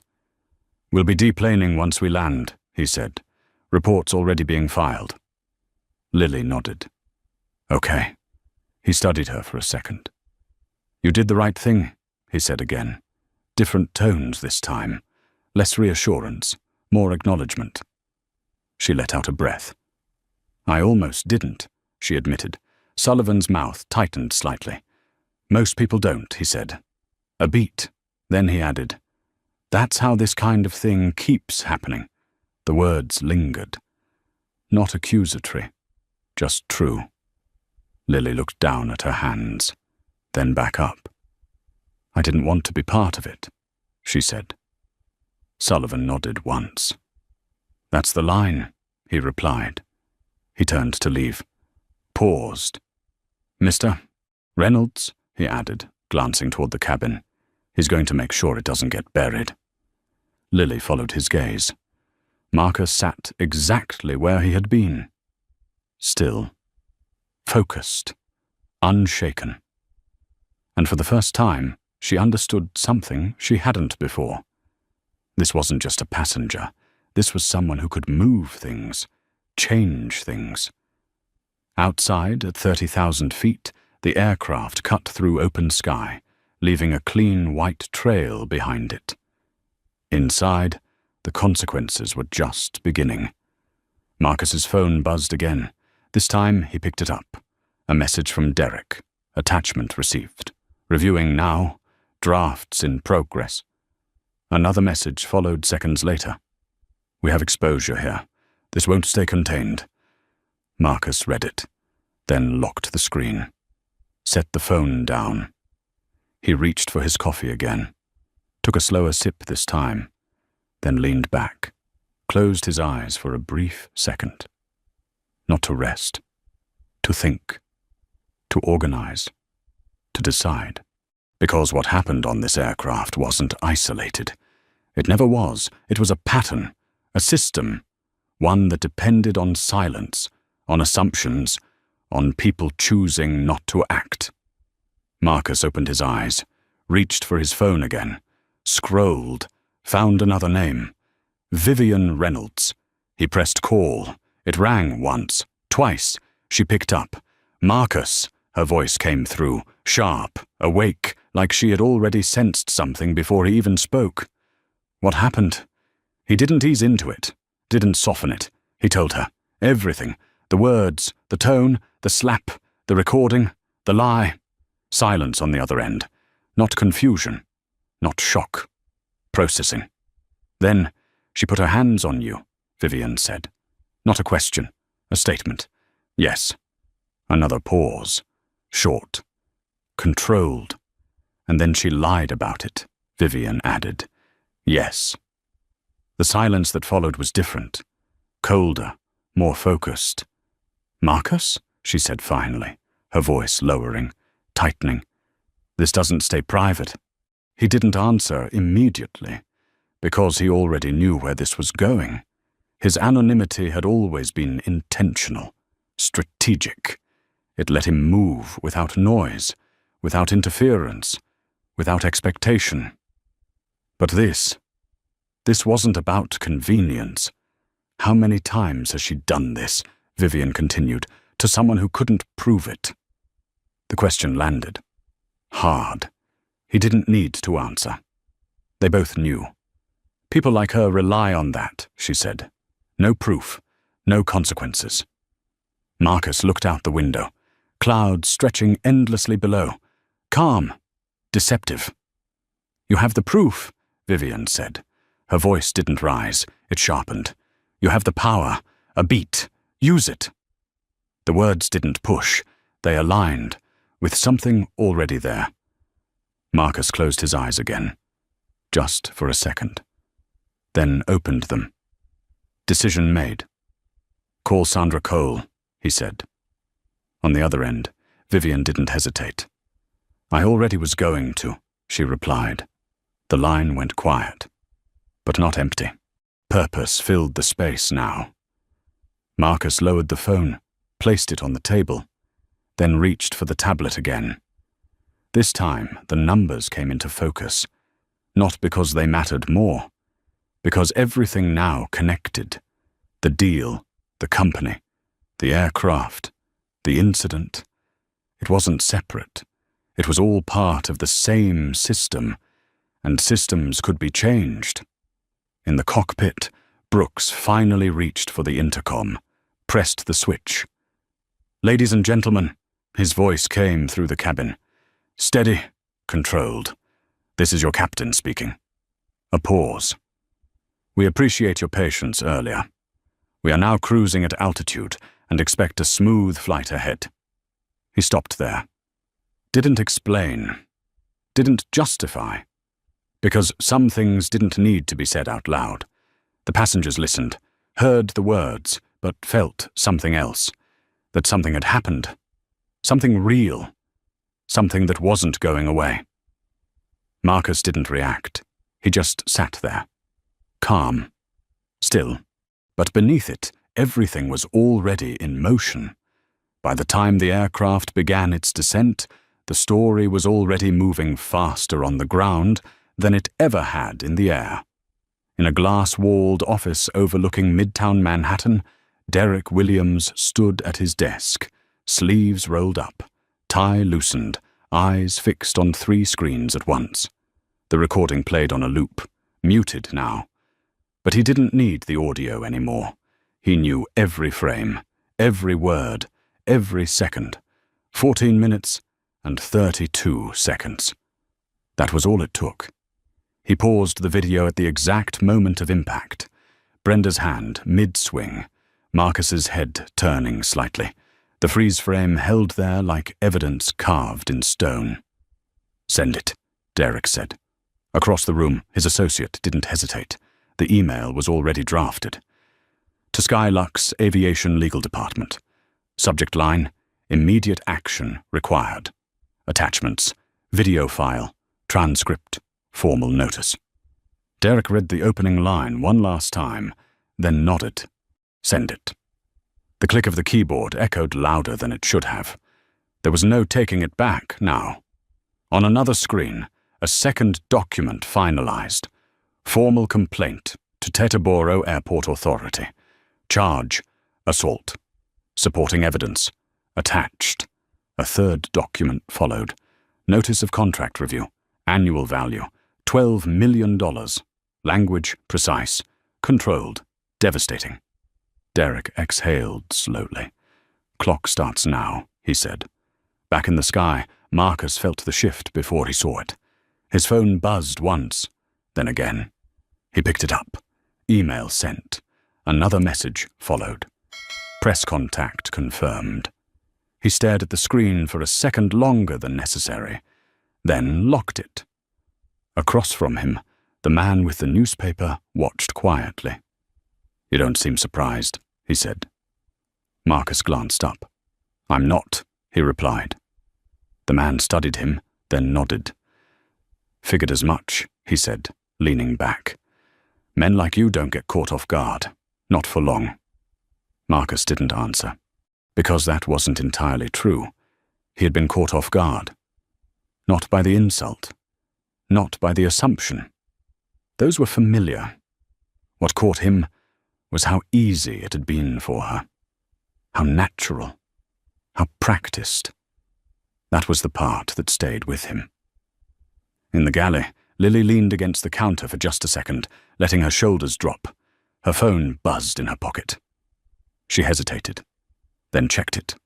"We'll be deplaning once we land," he said. "Reports already being filed." Lily nodded. "Okay." He studied her for a second. "You did the right thing," he said again. Different tones this time. Less reassurance, more acknowledgement. She let out a breath. "I almost didn't," she admitted. Sullivan's mouth tightened slightly. "Most people don't," he said. A beat. Then he added, "That's how this kind of thing keeps happening." The words lingered. Not accusatory, just true. Lily looked down at her hands, then back up. "I didn't want to be part of it," she said. Sullivan nodded once. "That's the line," he replied. He turned to leave. Paused. "Mr. Reynolds," he added, glancing toward the cabin. "He's going to make sure it doesn't get buried." Lily followed his gaze. Marcus sat exactly where he had been. Still. Focused. Unshaken. And for the first time, she understood something she hadn't before. This wasn't just a passenger. This was someone who could move things, change things. Outside, at 30,000 feet, the aircraft cut through open sky, leaving a clean white trail behind it. Inside, the consequences were just beginning. Marcus's phone buzzed again. This time, he picked it up. A message from Derek. Attachment received. Reviewing now. Drafts in progress. Another message followed seconds later. "We have exposure here. This won't stay contained." Marcus read it, then locked the screen. Set the phone down. He reached for his coffee again. Took a slower sip this time, then leaned back, closed his eyes for a brief second. Not to rest, to think, to organize, to decide. Because what happened on this aircraft wasn't isolated. It never was. It was a pattern, a system, one that depended on silence, on assumptions, on people choosing not to act. Marcus opened his eyes, reached for his phone again, scrolled, found another name. Vivian Reynolds. He pressed call. It rang once, twice. She picked up. "Marcus," her voice came through, sharp, awake, like she had already sensed something before he even spoke. What happened? He didn't ease into it, didn't soften it. He told her. Everything. The words, the tone, the slap, the recording, the lie. Silence on the other end. Not confusion. Not shock. Processing. Then she put her hands on you, Vivian said. Not a question. A statement. Yes. Another pause. Short. Controlled. And then she lied about it, Vivian added. Yes. The silence that followed was different. Colder. More focused. Marcus? She said finally, her voice lowering, tightening. This doesn't stay private. He didn't answer immediately, because he already knew where this was going. His anonymity had always been intentional, strategic. It let him move without noise, without interference, without expectation. But this wasn't about convenience. How many times has she done this, Vivian continued, to someone who couldn't prove it? The question landed. Hard. He didn't need to answer. They both knew. People like her rely on that, she said. No proof, no consequences. Marcus looked out the window, clouds stretching endlessly below. Calm. Deceptive. You have the proof, Vivian said. Her voice didn't rise, it sharpened. You have the power, a beat. Use it. The words didn't push, they aligned, with something already there. Marcus closed his eyes again, just for a second, then opened them. Decision made. Call Sandra Cole, he said. On the other end, Vivian didn't hesitate. I already was going to, she replied. The line went quiet, but not empty. Purpose filled the space now. Marcus lowered the phone, placed it on the table, then reached for the tablet again. This time, the numbers came into focus, not because they mattered more, because everything now connected. The deal, the company, the aircraft, the incident. It wasn't separate. It was all part of the same system, and systems could be changed. In the cockpit, Brooks finally reached for the intercom, pressed the switch. Ladies and gentlemen, his voice came through the cabin. Steady, controlled. This is your captain speaking. A pause. We appreciate your patience earlier. We are now cruising at altitude and expect a smooth flight ahead. He stopped there. Didn't explain. Didn't justify. Because some things didn't need to be said out loud. The passengers listened, heard the words, but felt something else. That something had happened. Something real. Something that wasn't going away. Marcus didn't react. He just sat there. Calm. Still. But beneath it, everything was already in motion. By the time the aircraft began its descent, the story was already moving faster on the ground than it ever had in the air. In a glass-walled office overlooking Midtown Manhattan, Derek Williams stood at his desk, sleeves rolled up, tie loosened, eyes fixed on 3 screens at once. The recording played on a loop, muted now. But he didn't need the audio anymore. He knew every frame, every word, every second. 14 minutes and 32 seconds. That was all it took. He paused the video at the exact moment of impact. Brenda's hand mid-swing, Marcus's head turning slightly. The freeze frame held there like evidence carved in stone. Send it, Derek said. Across the room, his associate didn't hesitate. The email was already drafted. To Skylux Aviation Legal Department. Subject line, immediate action required. Attachments, video file, transcript, formal notice. Derek read the opening line one last time, then nodded. Send it. The click of the keyboard echoed louder than it should have. There was no taking it back now. On another screen, a second document finalized. Formal complaint to Teterboro Airport Authority. Charge, assault. Supporting evidence, attached. A third document followed. Notice of contract review. Annual value, $12 million. Language, precise. Controlled, devastating. Derek exhaled slowly. Clock starts now, he said. Back in the sky, Marcus felt the shift before he saw it. His phone buzzed once, then again. He picked it up. Email sent. Another message followed. Press contact confirmed. He stared at the screen for a second longer than necessary, then locked it. Across from him, the man with the newspaper watched quietly. "You don't seem surprised," he said. Marcus glanced up. "I'm not," he replied. The man studied him, then nodded. "Figured as much," he said, leaning back. "Men like you don't get caught off guard. Not for long." Marcus didn't answer, because that wasn't entirely true. He had been caught off guard. Not by the insult. Not by the assumption. Those were familiar. What caught him was how easy it had been for her. How natural. How practiced. That was the part that stayed with him. In the galley, Lily leaned against the counter for just a second, letting her shoulders drop. Her phone buzzed in her pocket. She hesitated, then checked it.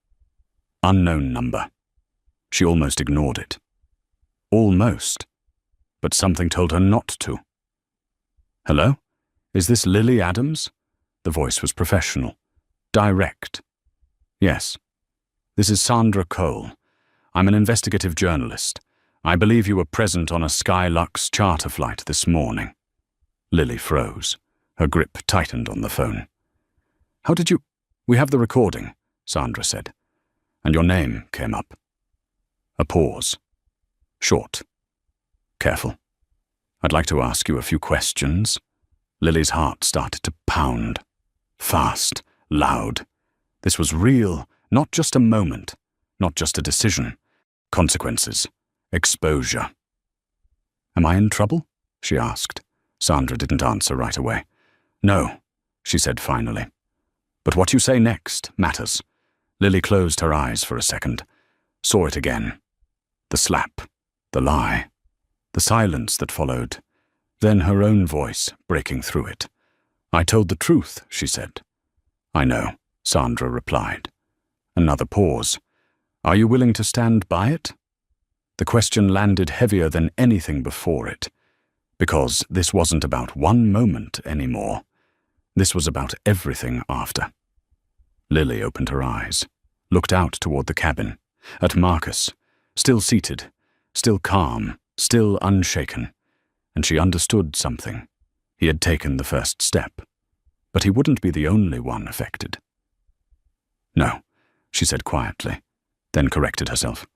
Unknown number. She almost ignored it. Almost. But something told her not to. "Hello? Is this Lily Adams?" The voice was professional. Direct. "Yes. This is Sandra Cole. I'm an investigative journalist. I believe you were present on a Skylux charter flight this morning." Lily froze. Her grip tightened on the phone. "How did you—" "We have the recording," Sandra said. "And your name came up." A pause. Short. "Careful. I'd like to ask you a few questions." Lily's heart started to pound. Fast, loud. This was real, not just a moment, not just a decision. Consequences. Exposure. "Am I in trouble?" she asked. Sandra didn't answer right away. "No," she said finally. "But what you say next matters." Lily closed her eyes for a second, saw it again. The slap, the lie, the silence that followed, then her own voice breaking through it. "I told the truth," she said. "I know," Sandra replied. Another pause. "Are you willing to stand by it?" The question landed heavier than anything before it, because this wasn't about one moment anymore. This was about everything after. Lily opened her eyes, looked out toward the cabin, at Marcus, still seated, still calm, still unshaken, and she understood something. He had taken the first step, but he wouldn't be the only one affected. "No," she said quietly, then corrected herself.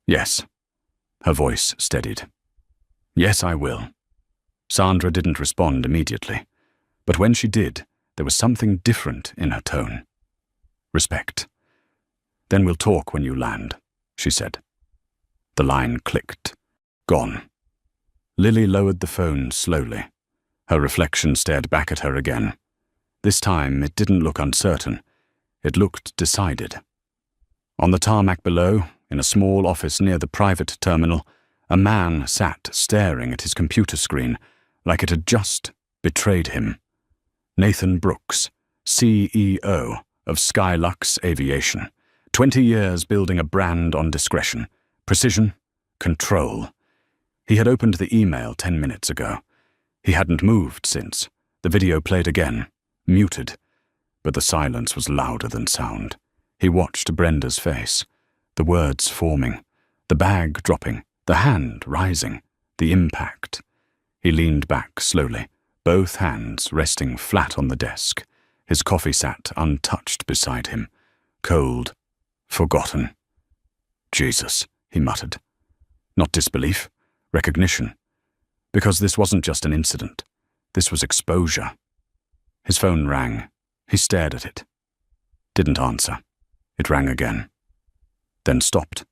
"Yes." Her voice steadied. "Yes, I will." Sandra didn't respond immediately, but when she did, there was something different in her tone. Respect. "Then we'll talk when you land," she said. The line clicked. Gone. Lily lowered the phone slowly. Her reflection stared back at her again. This time it didn't look uncertain. It looked decided. On the tarmac below, in a small office near the private terminal, a man sat staring at his computer screen like it had just betrayed him. Nathan Brooks, CEO of Skylux Aviation. 20 years building a brand on discretion, precision, control. He had opened the email 10 minutes ago. He hadn't moved since. The video played again, muted, but the silence was louder than sound. He watched Brenda's face, the words forming, the bag dropping, the hand rising, the impact. He leaned back slowly, both hands resting flat on the desk. His coffee sat untouched beside him, cold, forgotten. "Jesus," he muttered. Not disbelief, recognition. Because this wasn't just an incident. This was exposure. His phone rang. He stared at it. Didn't answer. It rang again. Then stopped.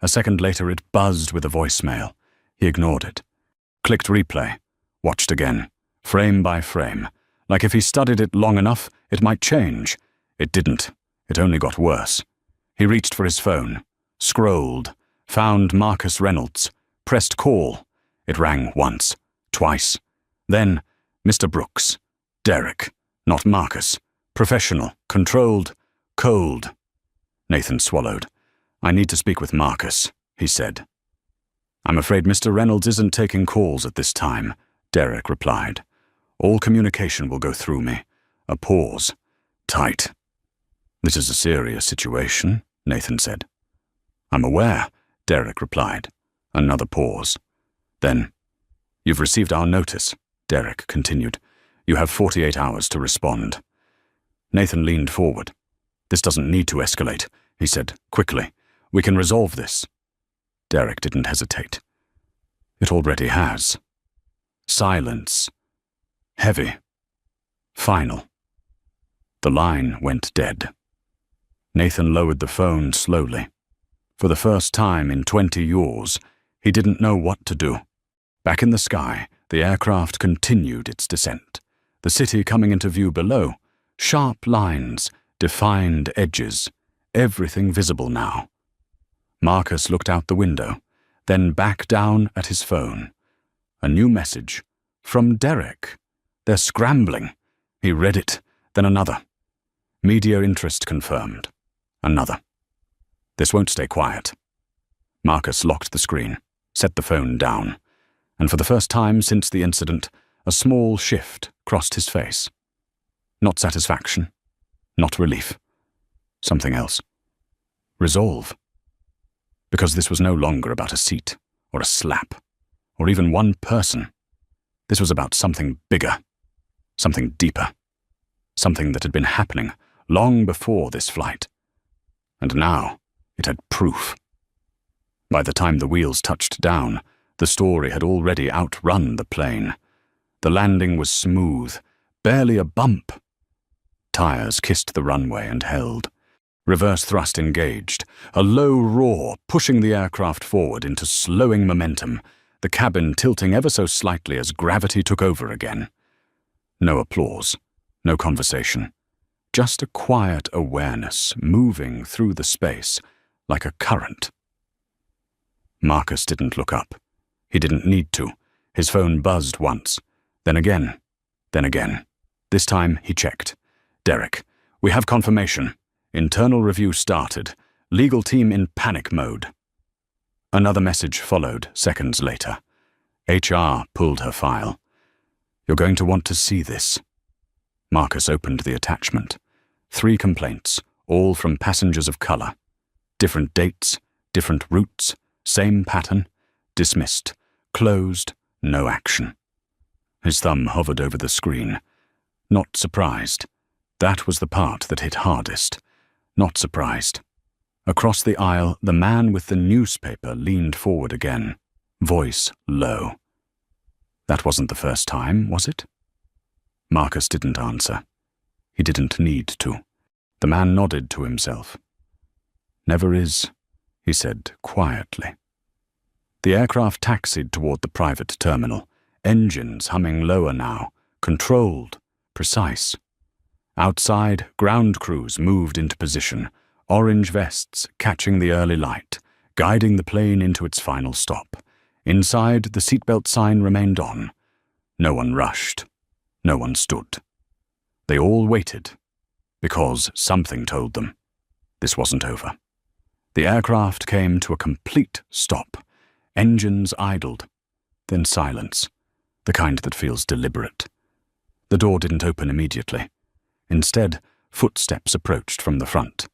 A second later it buzzed with a voicemail. He ignored it. Clicked replay. Watched again. Frame by frame. Like if he studied it long enough, it might change. It didn't. It only got worse. He reached for his phone. Scrolled. Found Marcus Reynolds. Pressed call. It rang once. Twice. Then, Mr. Brooks. Derek. Not Marcus. Professional. Controlled. Cold. Nathan swallowed. "I need to speak with Marcus," he said. "I'm afraid Mr. Reynolds isn't taking calls at this time," Derek replied. "All communication will go through me." A pause. "Tight." "This is a serious situation," Nathan said. "I'm aware," Derek replied. Another pause. Then, "You've received our notice," Derek continued. "You have 48 hours to respond." Nathan leaned forward. "This doesn't need to escalate," he said quickly. "We can resolve this." Derek didn't hesitate. "It already has." Silence. Heavy. Final. The line went dead. Nathan lowered the phone slowly. For the first time in 20 years, he didn't know what to do. Back in the sky, the aircraft continued its descent. The city coming into view below. Sharp lines, defined edges, everything visible now. Marcus looked out the window, then back down at his phone. A new message. From Derek. "They're scrambling." He read it, then another. "Media interest confirmed." Another. "This won't stay quiet." Marcus locked the screen, set the phone down, and for the first time since the incident, a small shift crossed his face. Not satisfaction, not relief. Something else. Resolve. Because this was no longer about a seat, or a slap, or even one person. This was about something bigger, something deeper, something that had been happening long before this flight. And now it had proof. By the time the wheels touched down, the story had already outrun the plane. The landing was smooth, barely a bump. Tires kissed the runway and held. Reverse thrust engaged, a low roar pushing the aircraft forward into slowing momentum, the cabin tilting ever so slightly as gravity took over again. No applause, no conversation, just a quiet awareness moving through the space like a current. Marcus didn't look up. He didn't need to. His phone buzzed once, then again, then again. This time he checked. "Derek, we have confirmation. Internal review started. Legal team in panic mode." Another message followed seconds later. HR pulled her file. "You're going to want to see this." Marcus opened the attachment. 3 complaints, all from passengers of color. Different dates, different routes, same pattern. Dismissed. Closed. No action. His thumb hovered over the screen. Not surprised. That was the part that hit hardest. Not surprised. Across the aisle, the man with the newspaper leaned forward again, voice low. That wasn't the first time, was it? Marcus didn't answer. He didn't need to. The man nodded to himself. "Never is," he said quietly. The aircraft taxied toward the private terminal, engines humming lower now, controlled, precise. Outside, ground crews moved into position, orange vests catching the early light, guiding the plane into its final stop. Inside, the seatbelt sign remained on. No one rushed. No one stood. They all waited, because something told them this wasn't over. The aircraft came to a complete stop. Engines idled, then silence, the kind that feels deliberate. The door didn't open immediately. Instead, footsteps approached from the front.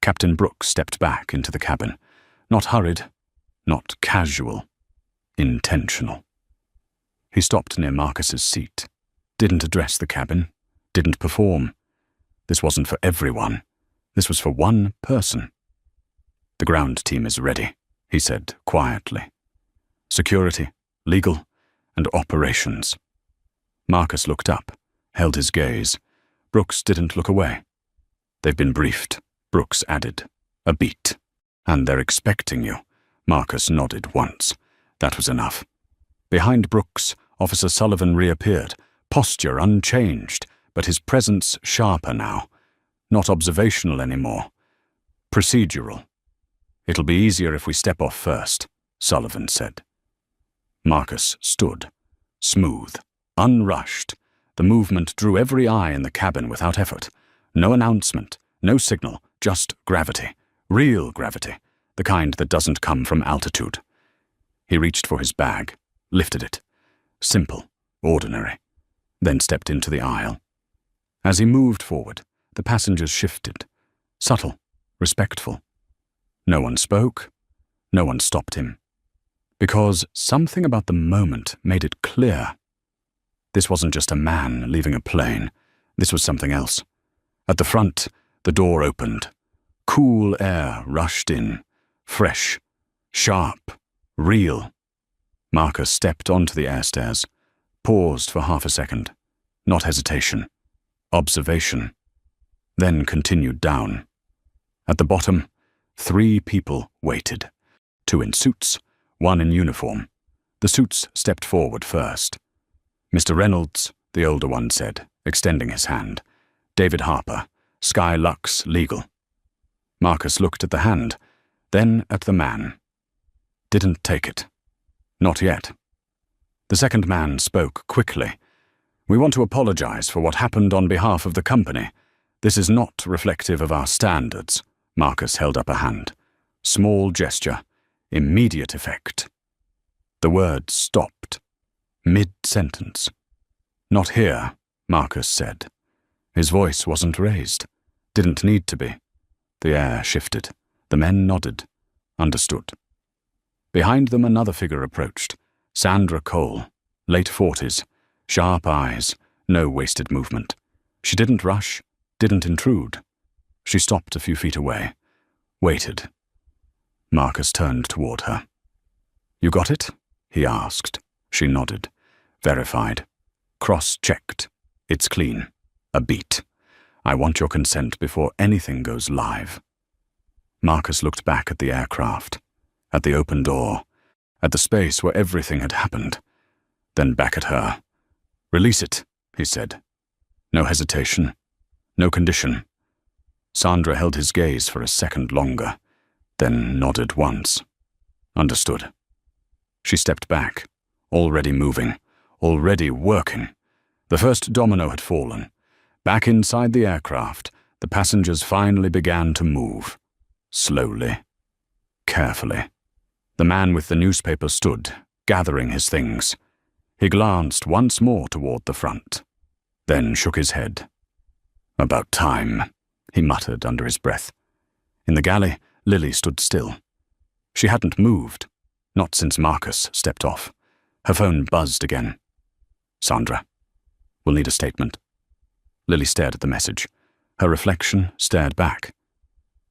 Captain Brooks stepped back into the cabin, not hurried, not casual, intentional. He stopped near Marcus's seat, didn't address the cabin, didn't perform. This wasn't for everyone. This was for one person. "The ground team is ready," he said quietly. "Security, legal, and operations." Marcus looked up, held his gaze. Brooks didn't look away. "They've been briefed," Brooks added. "A beat. And they're expecting you." Marcus nodded once. That was enough. Behind Brooks, Officer Sullivan reappeared, posture unchanged, but his presence sharper now. Not observational anymore. Procedural. "It'll be easier if we step off first," Sullivan said. Marcus stood, smooth, unrushed. The movement drew every eye in the cabin without effort. No announcement, no signal, just gravity. Real gravity. the kind that doesn't come from altitude. He reached for his bag, lifted it. Simple, ordinary. Then stepped into the aisle. As he moved forward, the passengers shifted. Subtle, respectful. No one spoke. No one stopped him. Because something about the moment made it clear. This wasn't just a man leaving a plane. This was something else. At the front, the door opened. Cool air rushed in. Fresh, sharp, real. Marcus stepped onto the air stairs, paused for half a second. Not hesitation. Observation. Then continued down. At the bottom, 3 people waited. 2 in suits, 1 in uniform. The suits stepped forward first. Mr. Reynolds, the older one said, extending his hand. David Harper, Sky Lux Legal. Marcus looked at the hand, then at the man. Didn't take it. Not yet. The second man spoke quickly. We want to apologize for what happened on behalf of the company. This is not reflective of our standards. Marcus held up a hand. Small gesture. Immediate effect. The word stopped. Mid-sentence. Not here, Marcus said. His voice wasn't raised. Didn't need to be. The air shifted. The men nodded. Understood. Behind them another figure approached. Sandra Cole, late 40s. Sharp eyes, no wasted movement. She didn't rush, didn't intrude. She stopped a few feet away. Waited. Marcus turned toward her. You got it? He asked. She nodded. Verified. Cross-checked. It's clean. A beat. I want your consent before anything goes live. Marcus looked back at the aircraft, at the open door, at the space where everything had happened, then back at her. Release it, he said. No hesitation. No condition. Sandra held his gaze for a second longer, then nodded once. Understood. She stepped back, already moving, already working. The first domino had fallen. Back inside the aircraft, the passengers finally began to move. Slowly. Carefully. The man with the newspaper stood, gathering his things. He glanced once more toward the front, then shook his head. About time, he muttered under his breath. In the galley, Lily stood still. She hadn't moved, not since Marcus stepped off. Her phone buzzed again. Sandra. We'll need a statement. Lily stared at the message. Her reflection stared back.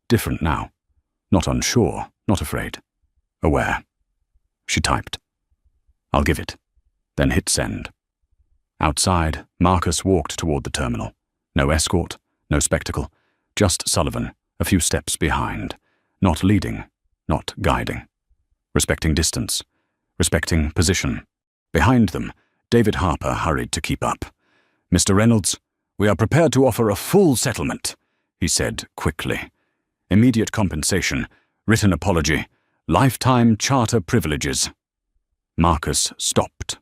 Different now. Not unsure, not afraid. Aware. She typed. I'll give it. Then hit send. Outside, Marcus walked toward the terminal. No escort, no spectacle. Just Sullivan, a few steps behind. Not leading, not guiding. Respecting distance. Respecting position. Behind them, David Harper hurried to keep up. Mr. Reynolds, we are prepared to offer a full settlement, he said quickly. Immediate compensation, written apology, lifetime charter privileges. Marcus stopped,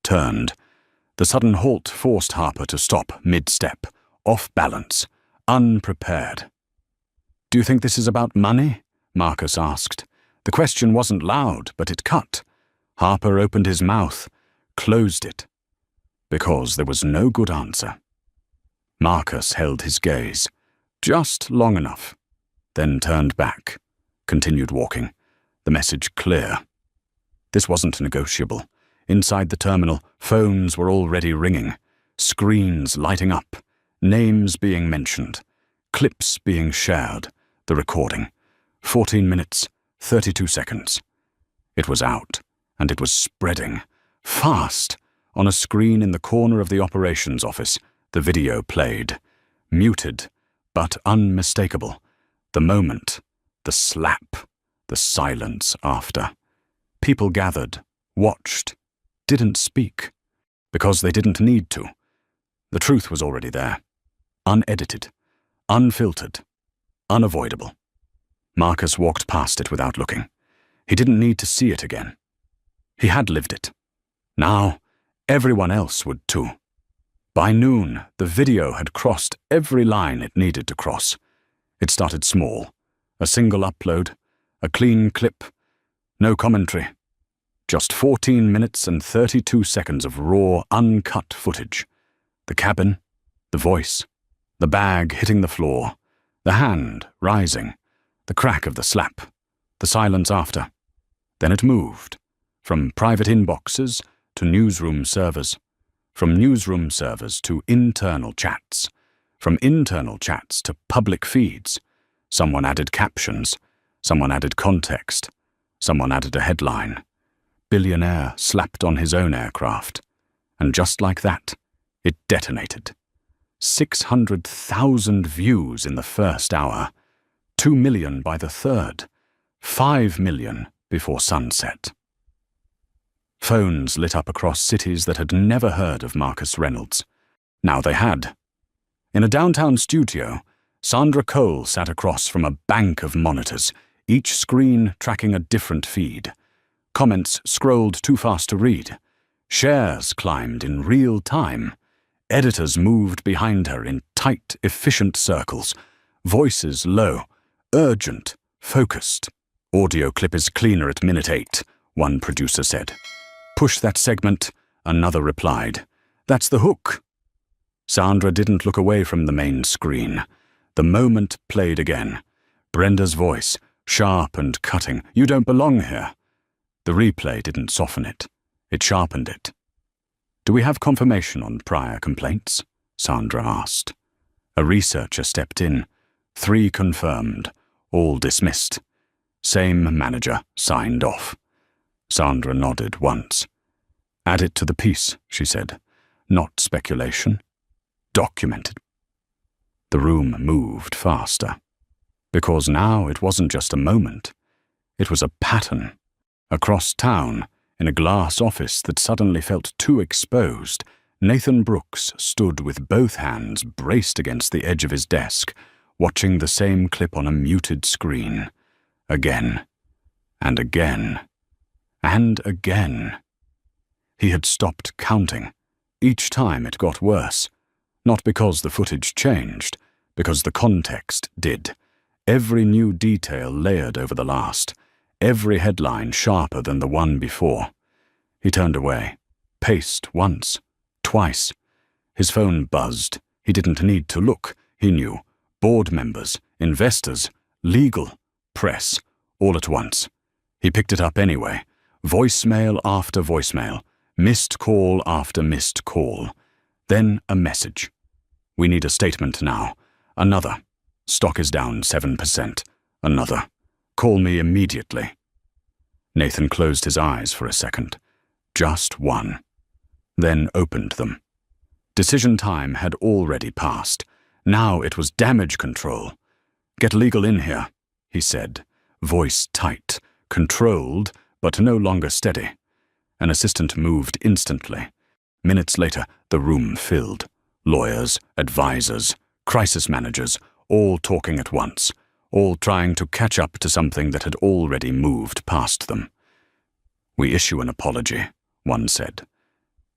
turned. The sudden halt forced Harper to stop mid-step, off balance, unprepared. Do you think this is about money? Marcus asked. The question wasn't loud, but it cut. Harper opened his mouth, closed it. Because there was no good answer. Marcus held his gaze, just long enough, then turned back, continued walking, the message clear. This wasn't negotiable. Inside the terminal, phones were already ringing, screens lighting up, names being mentioned, clips being shared, the recording. 14 minutes, 32 seconds. It was out, and it was spreading, fast. On a screen in the corner of the operations office, the video played. Muted, but unmistakable. The moment, the slap, the silence after. People gathered, watched, didn't speak, because they didn't need to. The truth was already there. Unedited, unfiltered, unavoidable. Marcus walked past it without looking. He didn't need to see it again. He had lived it. Now, everyone else would too. By noon, the video had crossed every line it needed to cross. It started small. A single upload, A clean clip. No commentary. Just 14 minutes and 32 seconds of raw, uncut footage. The cabin, the voice, the bag hitting the floor, the hand rising, the crack of the slap, the silence after. Then it moved, from private inboxes to newsroom servers, from newsroom servers to internal chats, from internal chats to public feeds. Someone added captions, someone added context, someone added a headline. Billionaire slapped on his own aircraft. And just like that, it detonated. 600,000 views in the first hour, 2 million by the third, 5 million before sunset. Phones lit up across cities that had never heard of Marcus Reynolds. Now they had. In a downtown studio, Sandra Cole sat across from a bank of monitors, each screen tracking a different feed. Comments scrolled too fast to read. Shares climbed in real time. Editors moved behind her in tight, efficient circles. Voices low, urgent, focused. Audio clip is cleaner at minute 8, one producer said. Push that segment, another replied. That's the hook. Sandra didn't look away from the main screen. The moment played again. Brenda's voice, sharp and cutting. You don't belong here. The replay didn't soften it. It sharpened it. Do we have confirmation on prior complaints? Sandra asked. A researcher stepped in. 3 confirmed, all dismissed. Same manager signed off. Sandra nodded once. Add it to the piece, she said. Not speculation. Documented. The room moved faster. Because now it wasn't just a moment. It was a pattern. Across town, in a glass office that suddenly felt too exposed, Nathan Brooks stood with both hands braced against the edge of his desk, watching the same clip on a muted screen. Again, and again, and again. He had stopped counting. Each time it got worse. Not because the footage changed, because the context did. Every new detail layered over the last. Every headline sharper than the one before. He turned away, paced once, twice. His phone buzzed. He didn't need to look, he knew. Board members, investors, legal, press, all at once. He picked it up anyway. Voicemail after voicemail, missed call after missed call. Then a message. We need a statement now. Another. Stock is down 7%. Another. Call me immediately. Nathan closed his eyes for a second. Just one. Then opened them. Decision time had already passed. Now it was damage control. Get legal in here, he said, voice tight, controlled, but no longer steady. An assistant moved instantly. Minutes later, the room filled. Lawyers, advisors, crisis managers, all talking at once, all trying to catch up to something that had already moved past them. We issue an apology, one said.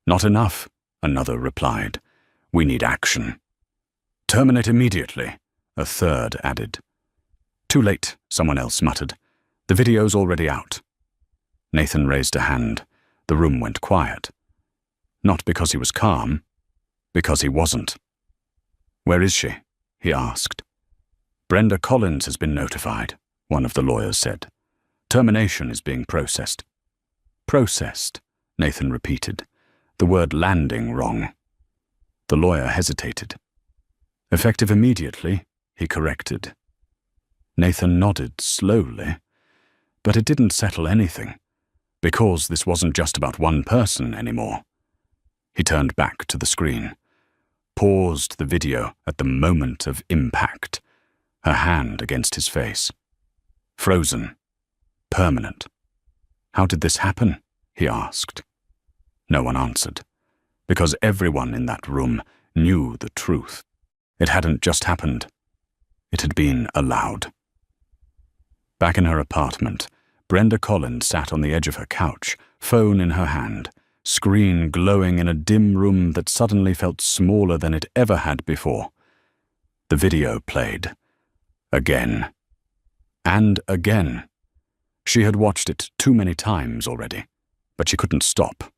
Not enough, another replied. We need action. Terminate immediately, a third added. Too late, someone else muttered. The video's already out. Nathan raised a hand. The room went quiet. Not because he was calm, because he wasn't. Where is she? He asked. Brenda Collins has been notified, one of the lawyers said. Termination is being processed. Processed, Nathan repeated, the word landing wrong. The lawyer hesitated. Effective immediately, he corrected. Nathan nodded slowly, but it didn't settle anything, because this wasn't just about one person anymore. He turned back to the screen, paused the video at the moment of impact, her hand against his face. Frozen. Permanent. How did this happen? He asked. No one answered, because everyone in that room knew the truth. It hadn't just happened. It had been allowed. Back in her apartment, Brenda Collins sat on the edge of her couch, phone in her hand, screen glowing in a dim room that suddenly felt smaller than it ever had before. The video played. Again. And again. She had watched it too many times already, but she couldn't stop,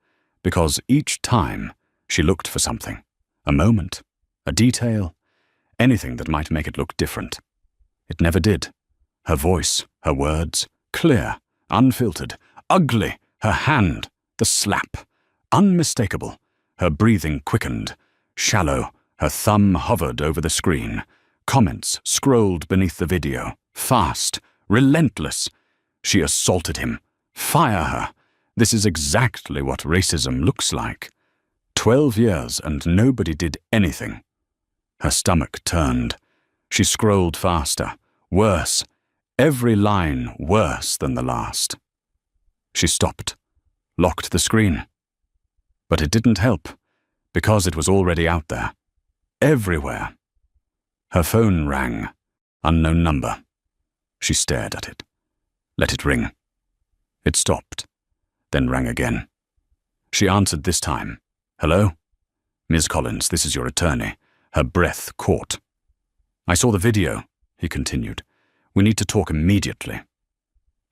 because each time she looked for something, a moment, a detail, anything that might make it look different. It never did. Her voice, her words, clear, unfiltered, ugly, her hand, the slap, unmistakable, her breathing quickened, shallow, her thumb hovered over the screen, comments scrolled beneath the video, fast, relentless. She assaulted him. Fire her. This is exactly what racism looks like. 12 years and nobody did anything. Her stomach turned. She scrolled faster, worse, every line worse than the last. She stopped, locked the screen. But it didn't help, because it was already out there, everywhere. Her phone rang, unknown number. She stared at it, let it ring. It stopped, then rang again. She answered this time. Hello? Ms. Collins, this is your attorney. Her breath caught. I saw the video, he continued. We need to talk immediately.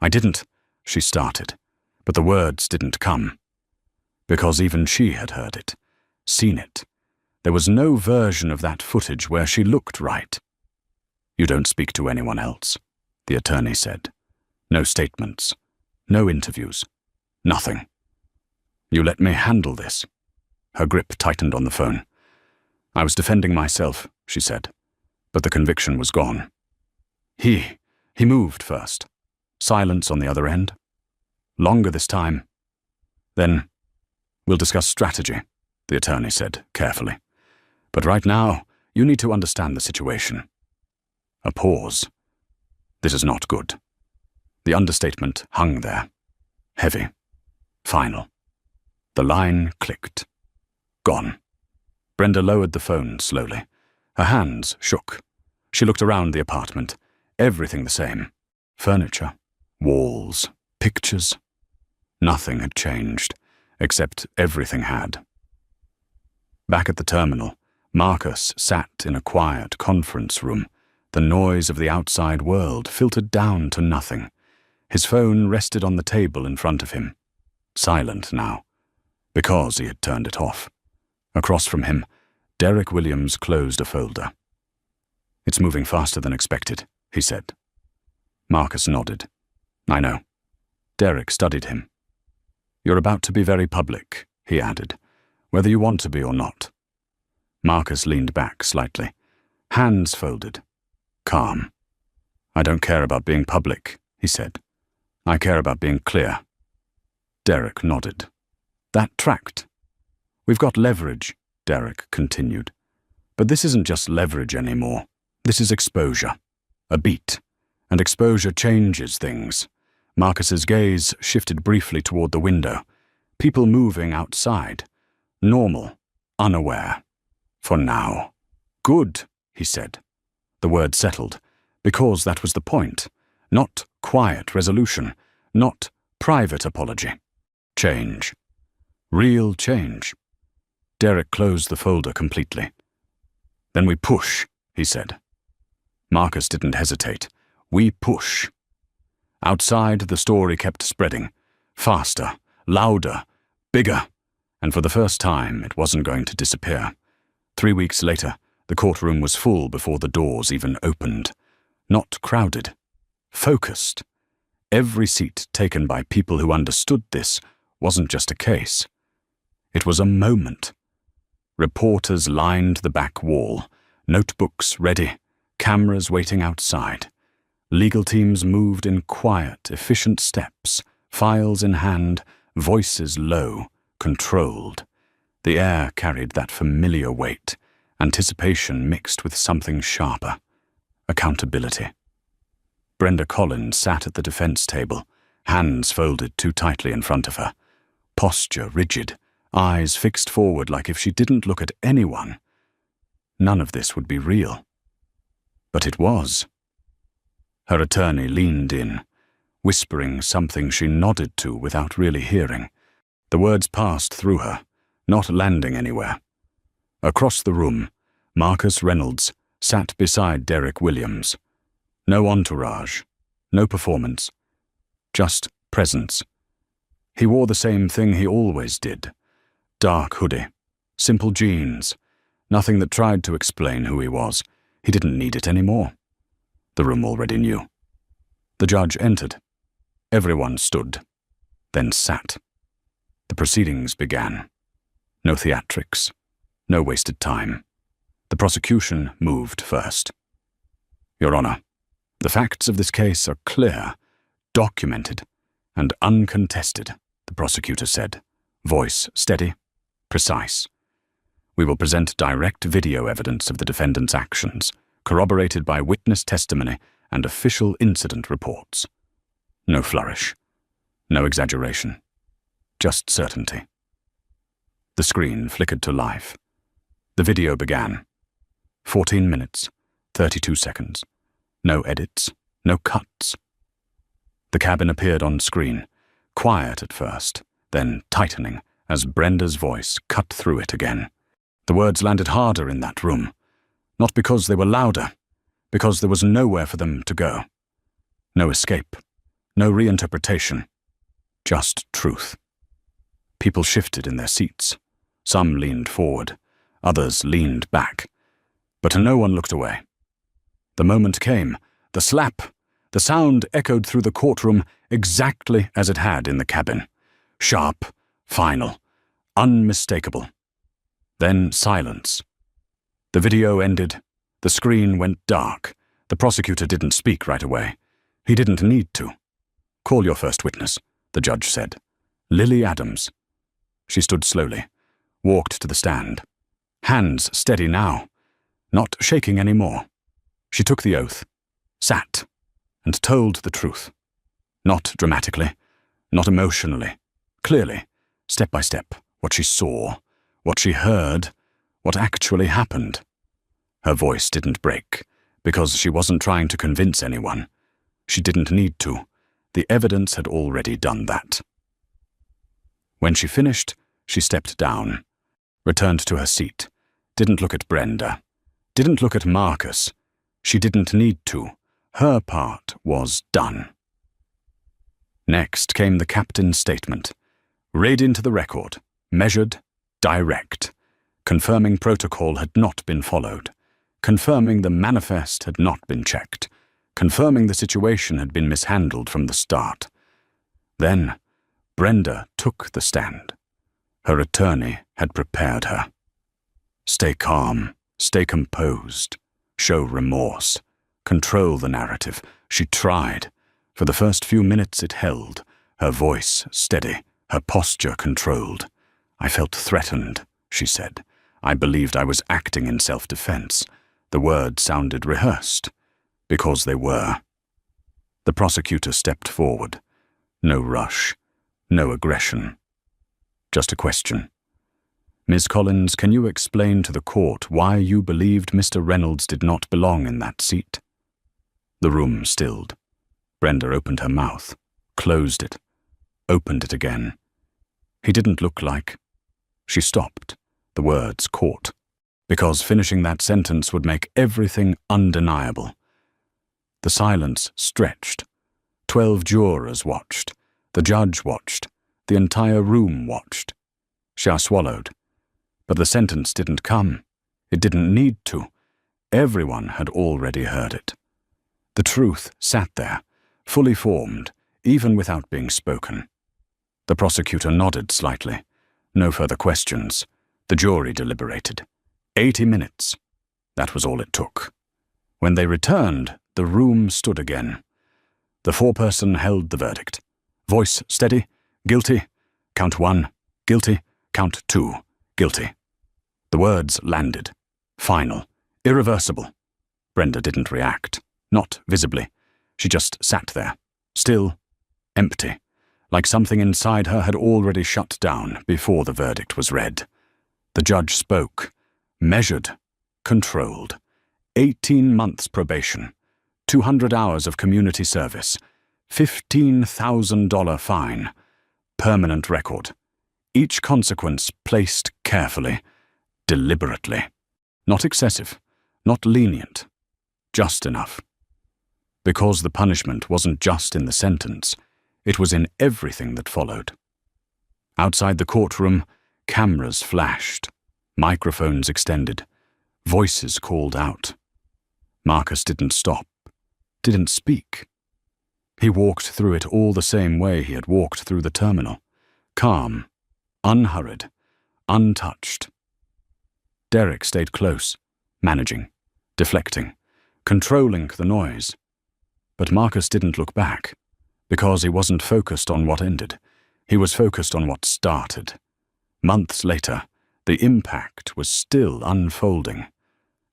I didn't, she started, but the words didn't come. Because even she had heard it, seen it. There was no version of that footage where she looked right. You don't speak to anyone else, the attorney said. No statements, no interviews, nothing. You let me handle this. Her grip tightened on the phone. I was defending myself, she said, but the conviction was gone. He moved first. Silence on the other end. Longer this time. Then, we'll discuss strategy, the attorney said carefully. But right now, you need to understand the situation. A pause. This is not good. The understatement hung there. Heavy. Final. The line clicked. Gone. Brenda lowered the phone slowly. Her hands shook. She looked around the apartment. Everything the same. Furniture, walls, pictures. Nothing had changed, except everything had. Back at the terminal, Marcus sat in a quiet conference room. The noise of the outside world filtered down to nothing. His phone rested on the table in front of him. Silent now, because he had turned it off. Across from him, Derek Williams closed a folder. It's moving faster than expected, he said. Marcus nodded. I know. Derek studied him. You're about to be very public, he added, whether you want to be or not. Marcus leaned back slightly, hands folded, calm. I don't care about being public, he said. I care about being clear. Derek nodded. That tracked. We've got leverage, Derek continued. But this isn't just leverage anymore. This is exposure. A beat. And exposure changes things. Marcus's gaze shifted briefly toward the window. People moving outside. Normal. Unaware. For now. Good, he said. The word settled, because that was the point. Not quiet resolution. Not private apology. Change. Real change. Derek closed the folder completely. Then we push, he said. Marcus didn't hesitate. We push. Outside, the story kept spreading. Faster, louder, bigger. And for the first time, it wasn't going to disappear. 3 weeks later, the courtroom was full before the doors even opened. Not crowded. Focused. Every seat taken by people who understood this wasn't just a case. It was a moment. Reporters lined the back wall, notebooks ready, cameras waiting outside. Legal teams moved in quiet, efficient steps, files in hand, voices low, controlled. The air carried that familiar weight, anticipation mixed with something sharper. Accountability. Brenda Collins sat at the defense table, hands folded too tightly in front of her, posture rigid, eyes fixed forward like if she didn't look at anyone. None of this would be real. But it was. Her attorney leaned in, whispering something she nodded to without really hearing. The words passed through her, not landing anywhere. Across the room, Marcus Reynolds sat beside Derek Williams. No entourage, no performance, just presence. He wore the same thing he always did. Dark hoodie, simple jeans, nothing that tried to explain who he was. He didn't need it anymore. The room already knew. The judge entered. Everyone stood, then sat. The proceedings began. No theatrics, no wasted time. The prosecution moved first. Your Honor, the facts of this case are clear, documented, and uncontested, the prosecutor said, voice steady, precise. We will present direct video evidence of the defendant's actions, corroborated by witness testimony and official incident reports. No flourish, no exaggeration, just certainty. The screen flickered to life. The video began. 14 minutes, 32 seconds. No edits, no cuts. The cabin appeared on screen, quiet at first, then tightening as Brenda's voice cut through it again. The words landed harder in that room, not because they were louder, because there was nowhere for them to go. No escape, no reinterpretation, just truth. People shifted in their seats. Some leaned forward, others leaned back, but no one looked away. The moment came, the slap. The sound echoed through the courtroom exactly as it had in the cabin. Sharp, final, unmistakable. Then silence. The video ended. The screen went dark. The prosecutor didn't speak right away. He didn't need to. Call your first witness, the judge said. Lily Adams. She stood slowly, walked to the stand. Hands steady now, not shaking anymore. She took the oath, sat, and told the truth. Not dramatically, not emotionally, clearly, step by step, what she saw, what she heard, what actually happened. Her voice didn't break, because she wasn't trying to convince anyone. She didn't need to. The evidence had already done that. When she finished, she stepped down, returned to her seat, didn't look at Brenda, didn't look at Marcus. She didn't need to. Her part was done. Next came the captain's statement, read into the record, measured, direct, confirming protocol had not been followed, confirming the manifest had not been checked, confirming the situation had been mishandled from the start. Then, Brenda took the stand. Her attorney had prepared her. Stay calm, stay composed, show remorse, control the narrative. She tried. For the first few minutes it held, her voice steady, her posture controlled. I felt threatened, she said. I believed I was acting in self-defense. The words sounded rehearsed, because they were. The prosecutor stepped forward. No rush, no aggression. Just a question. Ms. Collins, can you explain to the court why you believed Mr. Reynolds did not belong in that seat? The room stilled. Brenda opened her mouth, closed it, opened it again. He didn't look like. She stopped. The words caught. Because finishing that sentence would make everything undeniable. The silence stretched. 12 jurors watched. The judge watched. The entire room watched. Shah swallowed. But the sentence didn't come. It didn't need to. Everyone had already heard it. The truth sat there, fully formed, even without being spoken. The prosecutor nodded slightly. No further questions. The jury deliberated. 80 minutes. That was all it took. When they returned, the room stood again. The foreperson held the verdict. Voice steady, guilty, count 1, guilty, count 2, guilty. The words landed. Final, irreversible. Brenda didn't react. Not visibly. She just sat there, still, empty, like something inside her had already shut down before the verdict was read. The judge spoke, measured, controlled. 18 months probation, 200 hours of community service, $15,000 fine, permanent record. Each consequence placed carefully, deliberately. Not excessive, not lenient, just enough. Because the punishment wasn't just in the sentence, It was in everything that followed. Outside the courtroom, cameras flashed, microphones extended, voices called out. Marcus didn't stop, didn't speak. He walked through it all the same way he had walked through the terminal, calm, unhurried, untouched. Derek stayed close, managing, deflecting, controlling the noise. But Marcus didn't look back, because he wasn't focused on what ended. He was focused on what started. Months later, the impact was still unfolding.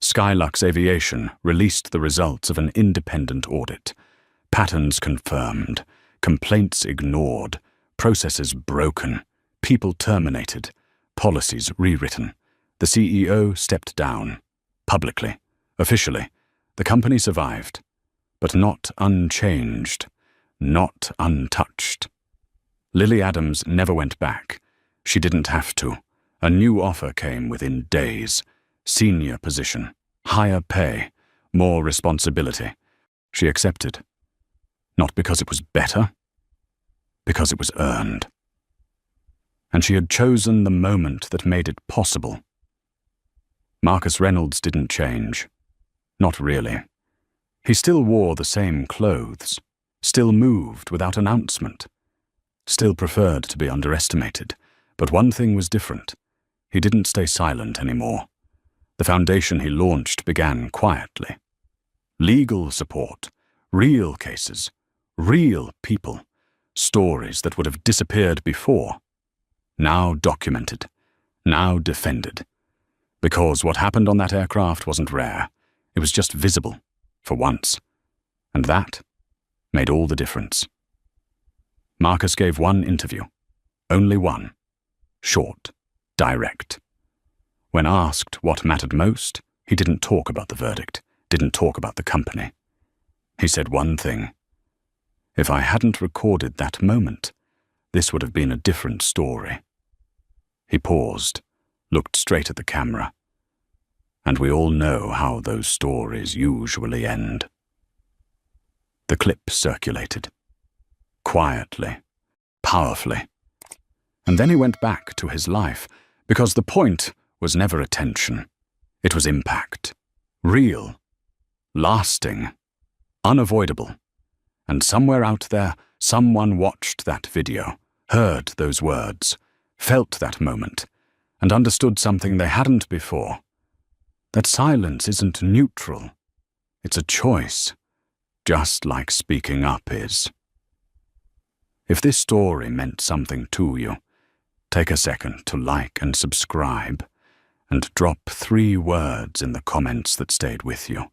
Skylux Aviation released the results of an independent audit. Patterns confirmed, complaints ignored, processes broken, people terminated, policies rewritten. The CEO stepped down. Publicly, officially, the company survived, but not unchanged, not untouched. Lily Adams never went back. She didn't have to. A new offer came within days. Senior position, higher pay, more responsibility. She accepted. Not because it was better, because it was earned. And she had chosen the moment that made it possible. Marcus Reynolds didn't change. Not really. He still wore the same clothes, still moved without announcement, still preferred to be underestimated. But one thing was different. He didn't stay silent anymore. The foundation he launched began quietly. Legal support, real cases, real people, stories that would have disappeared before, now documented, now defended. Because what happened on that aircraft wasn't rare. It was just visible, for once. And that made all the difference. Marcus gave one interview. Only one. Short, direct. When asked what mattered most, he didn't talk about the verdict, didn't talk about the company. He said one thing. If I hadn't recorded that moment, this would have been a different story. He paused, looked straight at the camera. And we all know how those stories usually end. The clip circulated. Quietly, powerfully. And then he went back to his life, because the point was never attention. It was impact. Real. Lasting. Unavoidable. And somewhere out there, someone watched that video, heard those words, felt that moment, and understood something they hadn't before. That silence isn't neutral. It's a choice, just like speaking up is. If this story meant something to you, take a second to like and subscribe, and drop 3 words in the comments that stayed with you.